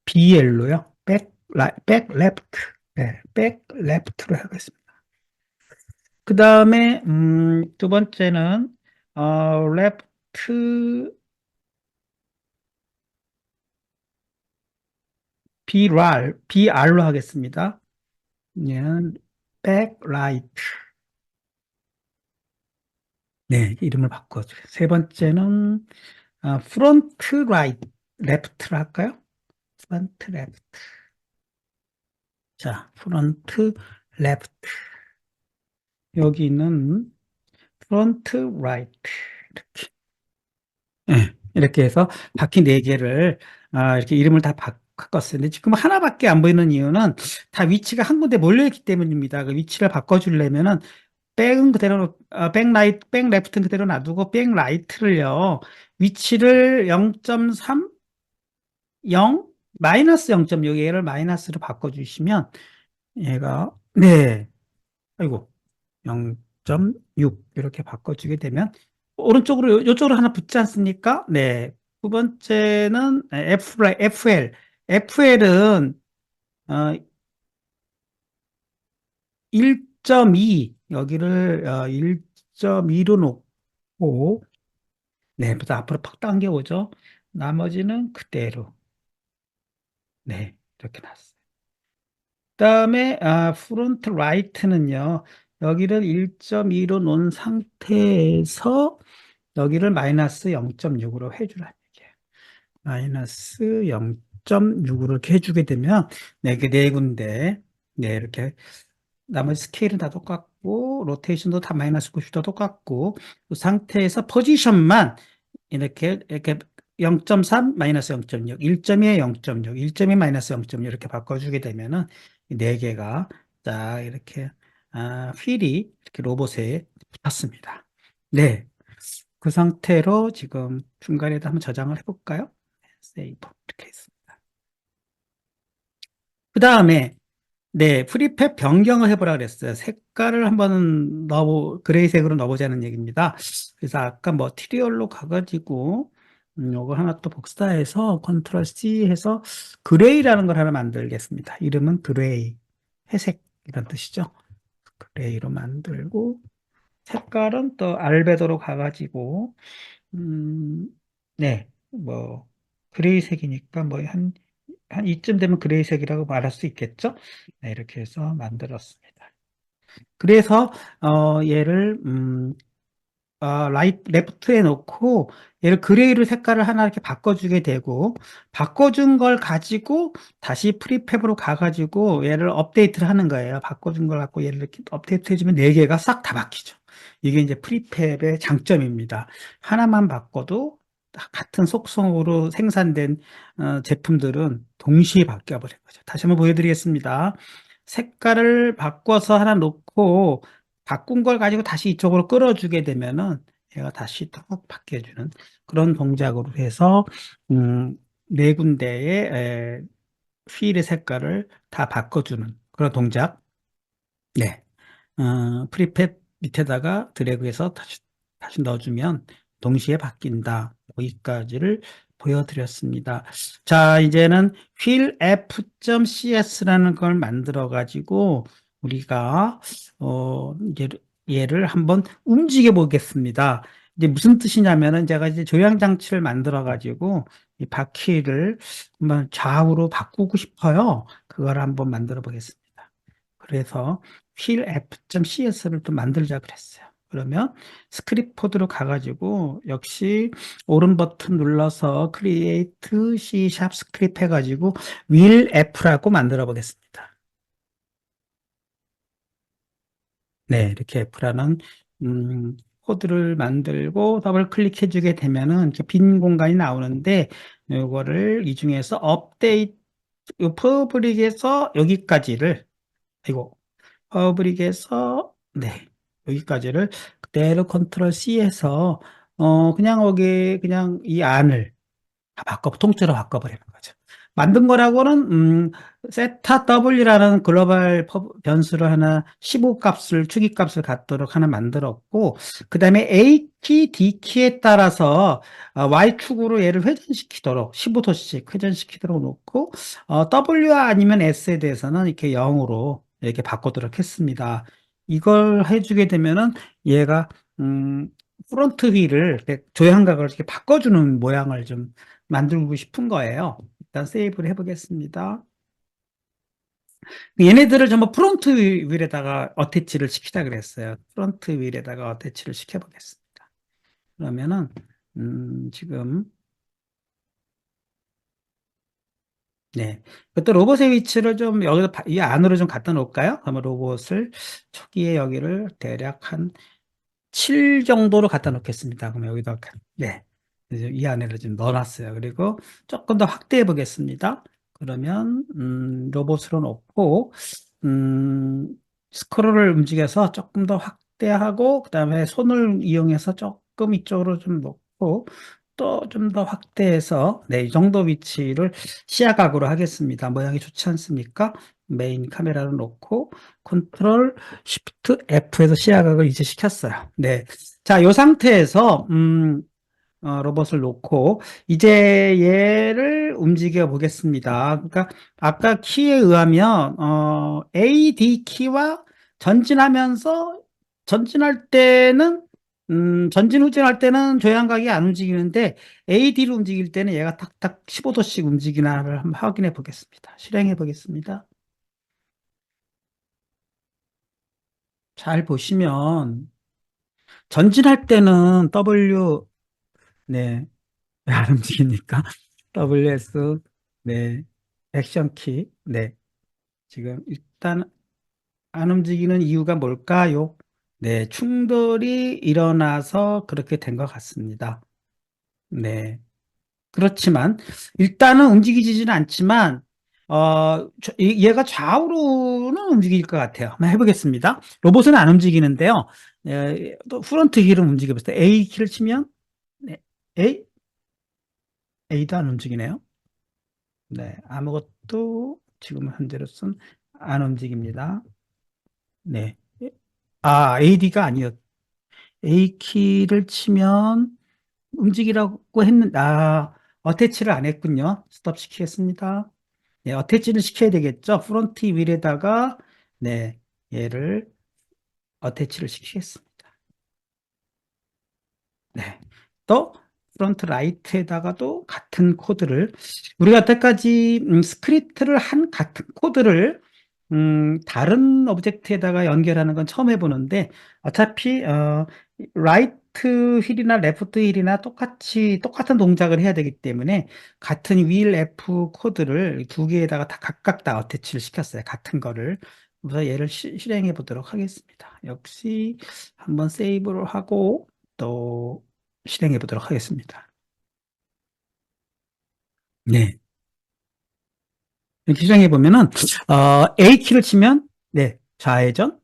BL로요. 백, 레프트. 네. 백, 레프트로 하겠습니다. 그 다음에, 두 번째는, 레프트, BR로 하겠습니다. 얘는 백, 라이트. 네, 이름을 바꿔줘요. 세 번째는 프론트 라이트 레프트로 할까요? 프론트 레프트. 자, 프론트 레프트. 여기는 프론트 라이트. 이렇게. 네, 이렇게 해서 바퀴 네 개를 이렇게 이름을 다 바꿨어요. 근데 지금 하나밖에 안 보이는 이유는 다 위치가 한 군데 몰려 있기 때문입니다. 그 위치를 바꿔주려면은 백은 그대로 백 레프트는 그대로 놔두고 백 라이트를요. 위치를 0.3 0, 마이너스 0.6, 얘를 마이너스로 바꿔주시면, 얘가, 네, 아이고, 0.6, 이렇게 바꿔주게 되면, 오른쪽으로, 요쪽으로 하나 붙지 않습니까? 네. 두 번째는 FL. FL은, 1.2, 여기를 1.2로 놓고, 네, 부터 앞으로 팍 당겨오죠. 나머지는 그대로, 네, 이렇게 놨어요. 그다음에 프론트 라이트는요. 여기를 1.2로 놓은 상태에서 여기를 마이너스 0.6으로 해주라는 얘기예요. 마이너스 0.6으로 이렇게 해주게 되면 네, 네 군데 네 이렇게 나머지 스케일은 다 똑같고, 로테이션도 다 마이너스 90도 똑같고, 그 상태에서 포지션만 이렇게 0.3 마이너스 0.6, 1.2에 0.6, 1.2 마이너스 0.6 이렇게 바꿔주게 되면은 이 네 개가 딱 이렇게 휠이 이렇게 로봇에 붙었습니다. 네, 그 상태로 지금 중간에도 한번 저장을 해볼까요? 세이브 이렇게 했습니다. 그 다음에 네, 프리팹 변경을 해보라 그랬어요. 색깔을 한번 그레이색으로 넣어보자는 얘기입니다. 그래서 아까 머티리얼로 가가지고, 요거 하나 또 복사해서 컨트롤 C 해서 그레이라는 걸 하나 만들겠습니다. 이름은 그레이, 회색 이런 뜻이죠. 그레이로 만들고, 색깔은 또 알베도로 가가지고, 음, 네, 뭐, 그레이색이니까 뭐 한 이쯤 되면 그레이색이라고 말할 수 있겠죠? 네, 이렇게 해서 만들었습니다. 그래서 얘를 레프트에 놓고 얘를 그레이로 색깔을 하나 이렇게 바꿔주게 되고 바꿔준 걸 가지고 다시 프리팹으로 가가지고 얘를 업데이트를 하는 거예요. 바꿔준 걸 갖고 얘를 이렇게 업데이트 해주면 네 개가 싹 다 바뀌죠. 이게 이제 프리팹의 장점입니다. 하나만 바꿔도 같은 속성으로 생산된 제품들은 동시에 바뀌어버린 거죠. 다시 한번 보여드리겠습니다. 색깔을 바꿔서 하나 놓고 바꾼 걸 가지고 다시 이쪽으로 끌어주게 되면은 얘가 다시 딱 바뀌어주는 그런 동작으로 해서 네 군데의 휠의 색깔을 다 바꿔주는 그런 동작. 네. 프리팹 밑에다가 드래그해서 다시 넣어주면 동시에 바뀐다. 여기까지를 보여드렸습니다. 자, 이제는 휠 f.cs라는 걸 만들어 가지고 우리가 이제 얘를 한번 움직여 보겠습니다. 이제 무슨 뜻이냐면은 제가 이제 조향 장치를 만들어 가지고 이 바퀴를 한번 좌우로 바꾸고 싶어요. 그걸 한번 만들어 보겠습니다. 그래서 휠 f.cs를 또 만들자 그랬어요. 그러면 스크립트 코드로 가가지고 역시 오른 버튼 눌러서 create C# 스크립트 해가지고 will f라고 만들어 보겠습니다. 네, 이렇게 f라는 코드를 만들고 더블 클릭해 주게 되면은 이렇게 빈 공간이 나오는데 이거를 이 중에서 업데이트 퍼블릭에서 여기까지를 이거 퍼블릭에서 네 여기까지를 그대로 컨트롤 C에서 그냥 여기 그냥 이 안을 다 통째로 바꿔버리는 거죠. 만든 거라고는 세타 W라는 글로벌 변수를 하나 15 값을 추기 값을 갖도록 하나 만들었고 그 다음에 A 키, D 키에 따라서 Y축으로 얘를 회전시키도록 15도씩 회전시키도록 놓고 W 아니면 S에 대해서는 이렇게 0으로 이렇게 바꾸도록 했습니다. 이걸 해주게 되면은 얘가 프론트 휠을 이렇게 조향각을 이렇게 바꿔주는 모양을 좀 만들고 싶은 거예요. 일단 세이브를 해보겠습니다. 얘네들을 전부 프론트 휠에다가 어태치를 시키자 그랬어요. 프론트 휠에다가 어태치를 시켜보겠습니다. 그러면은 지금 네. 또 로봇의 위치를 좀 여기서 이 안으로 좀 갖다 놓을까요? 그러면 로봇을 초기에 여기를 대략 한 7 정도로 갖다 놓겠습니다. 그럼 여기다, 네. 이제 이 안에를 좀 넣어놨어요. 그리고 조금 더 확대해 보겠습니다. 그러면, 로봇으로 놓고, 음, 스크롤을 움직여서 조금 더 확대하고, 그 다음에 손을 이용해서 조금 이쪽으로 좀 놓고, 또 좀 더 확대해서, 네, 이 정도 위치를 시야각으로 하겠습니다. 모양이 좋지 않습니까? 메인 카메라를 놓고, 컨트롤 Shift F에서 시야각을 이제 시켰어요. 네. 자, 이 상태에서, 로봇을 놓고, 이제 얘를 움직여 보겠습니다. 그러니까, 아까 키에 의하면, A, D 키와 전진하면서, 전진할 때는, 전진 후진할 때는 조향각이 안 움직이는데, A, D로 움직일 때는 얘가 탁탁 15도씩 움직이나를 한번 확인해 보겠습니다. 실행해 보겠습니다. 잘 보시면, 전진할 때는 W, 네, 왜 안 움직이니까? WS, 네, 액션 키, 네, 지금 일단, 안 움직이는 이유가 뭘까요? 네, 충돌이 일어나서 그렇게 된 것 같습니다. 네. 그렇지만, 일단은 움직이지는 않지만, 얘가 좌우로는 움직일 것 같아요. 한번 해보겠습니다. 로봇은 안 움직이는데요. 또 프론트 휠은 움직여보세요. A 키를 치면, 네, A, A도 안 움직이네요. 네, 아무것도 지금 현재로서는 안 움직입니다. 네. AD가 아니었. A 키를 치면 움직이라고 했는데, 어태치를 안 했군요. 스톱 시키겠습니다. 네, 어태치를 시켜야 되겠죠. 프론트 휠에다가, 네, 얘를 어태치를 시키겠습니다. 네. 또, 프론트 라이트에다가도 같은 코드를, 우리가 여태까지 스크립트를 한 같은 코드를 다른 오브젝트에다가 연결하는 건 처음 해보는데, 어차피, 라이트 휠이나 레프트 휠이나 똑같은 동작을 해야 되기 때문에, 같은 휠 F 코드를 두 개에다가 다 각각 다 어태치를 시켰어요. 같은 거를. 그래서 얘를 실행해 보도록 하겠습니다. 역시 한번 세이브를 하고, 또 실행해 보도록 하겠습니다. 네. 이렇게 실행해 보면은, A키를 치면, 네, 좌회전,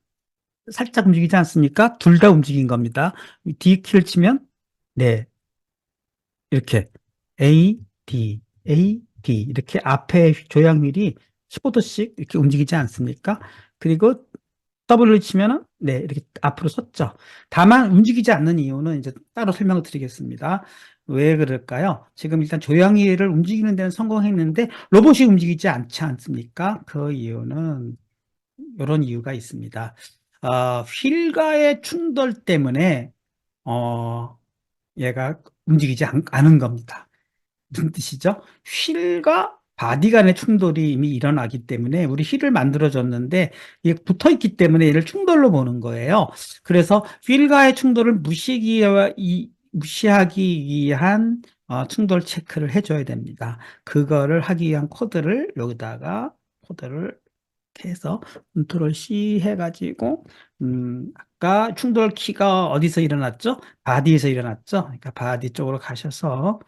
살짝 움직이지 않습니까? 둘 다 움직인 겁니다. D키를 치면, 네, 이렇게 A, D, A, D 이렇게 앞에 조향 휠이 15도씩 이렇게 움직이지 않습니까? 그리고 W를 치면은 네, 이렇게 앞으로 섰죠. 다만 움직이지 않는 이유는 이제 따로 설명을 드리겠습니다. 왜 그럴까요? 지금 일단 조향위를 움직이는 데는 성공했는데 로봇이 움직이지 않지 않습니까? 그 이유는 이런 이유가 있습니다. 휠과의 충돌 때문에 어, 얘가 움직이지 않은 겁니다. 무슨 뜻이죠? 휠과 바디 간의 충돌이 이미 일어나기 때문에 우리 휠을 만들어줬는데 이게 붙어 있기 때문에 얘를 충돌로 보는 거예요. 그래서 휠과의 충돌을 무시하기 위한 충돌 체크를 해줘야 됩니다. 그거를 하기 위한 여기다가 코드를 해서 컨트롤 C 해가지고 아까 충돌 키가 어디서 일어났죠? 바디에서 일어났죠? 그러니까 바디 쪽으로 가셔서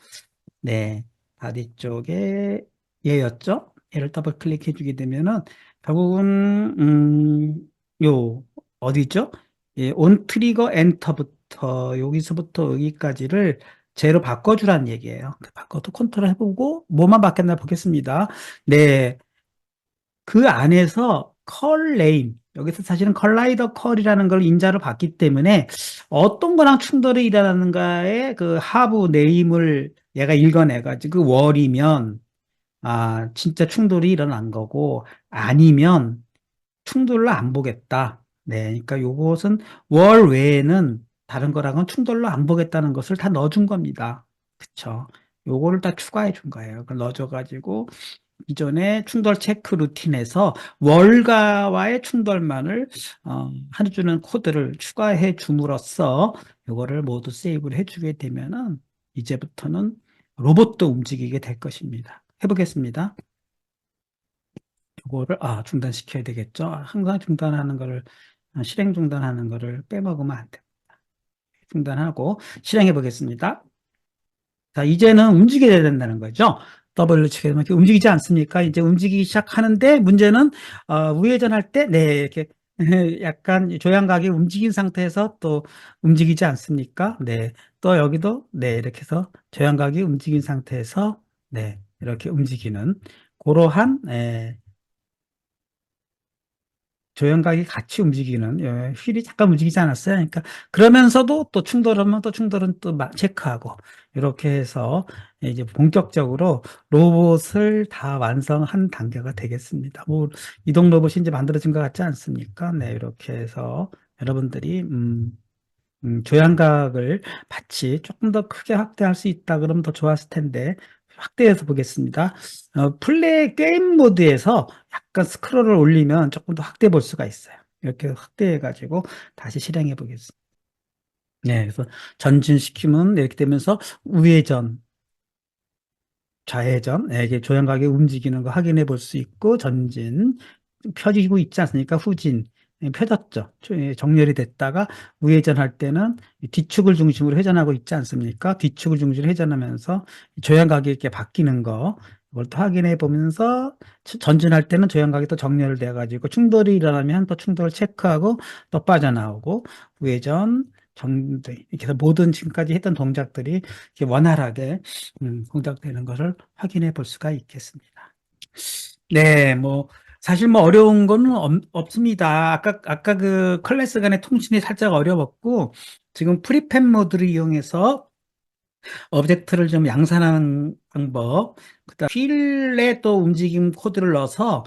네, 바디 쪽에 얘였죠? 얘를 더블 클릭해 주게 되면은 결국은 요 어디죠? 예, 온 트리거 엔터부터 여기서부터 여기까지를 제로 바꿔주라는 얘기예요. 바꿔도 컨트롤 해보고 뭐만 바뀌었나 보겠습니다. 네, 그 안에서 컬 네임 여기서 사실은 컬라이더 컬이라는 걸 인자로 봤기 때문에 어떤 거랑 충돌이 일어나는가의 그 하부 네임을 얘가 읽어내가지고 월이면 진짜 충돌이 일어난 거고 아니면 충돌로 안 보겠다. 네, 그러니까 요것은 월 외에는 다른 거랑은 충돌로 안 보겠다는 것을 다 넣어준 겁니다. 그쵸? 요거를 다 추가해 준 거예요. 그걸 넣어줘가지고 이전에 충돌 체크 루틴에서 월가와의 충돌만을 해주는 코드를 추가해 줌으로써 이거를 모두 세이브를 해주게 되면은 이제부터는 로봇도 움직이게 될 것입니다. 해보겠습니다. 이거를 중단시켜야 되겠죠. 항상 중단하는 거를 실행 중단하는 거를 빼먹으면 안 돼요. 중단하고 실행해 보겠습니다. 자, 이제는 움직여야 된다는 거죠. W를 치게 되면 이렇게 움직이지 않습니까? 이제 움직이기 시작하는데 문제는 우회전할 때, 네, 이렇게 약간 조향각이 움직인 상태에서 또 움직이지 않습니까? 네, 또 여기도 네, 이렇게 해서 조향각이 움직인 상태에서 네, 이렇게 움직이는 그러한 조형각이 같이 움직이는 휠이 잠깐 움직이지 않았어요. 그러니까 그러면서도 또 충돌하면 또 충돌은 또 체크하고 이렇게 해서 이제 본격적으로 로봇을 다 완성한 단계가 되겠습니다. 뭐 이동 로봇이 이제 만들어진 것 같지 않습니까? 네, 이렇게 해서 여러분들이 조향각을 같이 조금 더 크게 확대할 수 있다 그러면 더 좋았을 텐데 확대해서 보겠습니다. 플레이 게임 모드에서 약간 스크롤을 올리면 조금 더 확대해 볼 수가 있어요. 이렇게 확대해 가지고 다시 실행해 보겠습니다. 네, 그래서 전진시키면 이렇게 되면서 우회전, 좌회전, 네, 이게 조향각이 움직이는 거 확인해 볼 수 있고 전진 펴지고 있지 않습니까? 후진. 펴졌죠. 정렬이 됐다가 우회전할 때는 이 뒤축을 중심으로 회전하고 있지 않습니까? 뒤축을 중심으로 회전하면서 조향각이 이렇게 바뀌는 거, 이걸 또 확인해 보면서 전진할 때는 조향각이 또 정렬돼 가지고 충돌이 일어나면 또 충돌을 체크하고 또 빠져나오고 우회전, 이렇게 해서 모든 지금까지 했던 동작들이 이렇게 원활하게 동작되는 것을 확인해 볼 수가 있겠습니다. 네, 뭐, 사실 뭐 어려운 거는 없습니다. 아까 그 클래스 간의 통신이 살짝 어려웠고, 지금 프리팹 모드를 이용해서 오브젝트를 좀 양산하는 방법, 그다음 휠에 또 움직임 코드를 넣어서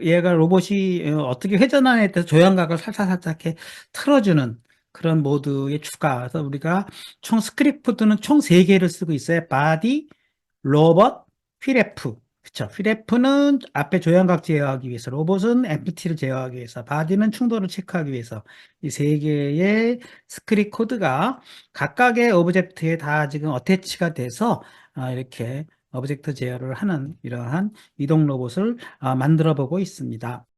얘가 로봇이 어떻게 회전하냐에 따라서 조향각을 살짝살짝 이렇게 틀어주는 그런 모드의 추가. 그래서 우리가 총 스크립트 코드는 총 3개를 쓰고 있어요. 바디, 로봇, 휠F. 그쵸. 휠F는 앞에 조향각 제어하기 위해서, 로봇은 엠프티를 제어하기 위해서, 바디는 충돌을 체크하기 위해서 이 3개의 스크립트 코드가 각각의 오브젝트에 다 지금 어태치가 돼서 이렇게 오브젝트 제어를 하는 이러한 이동 로봇을 만들어 보고 있습니다.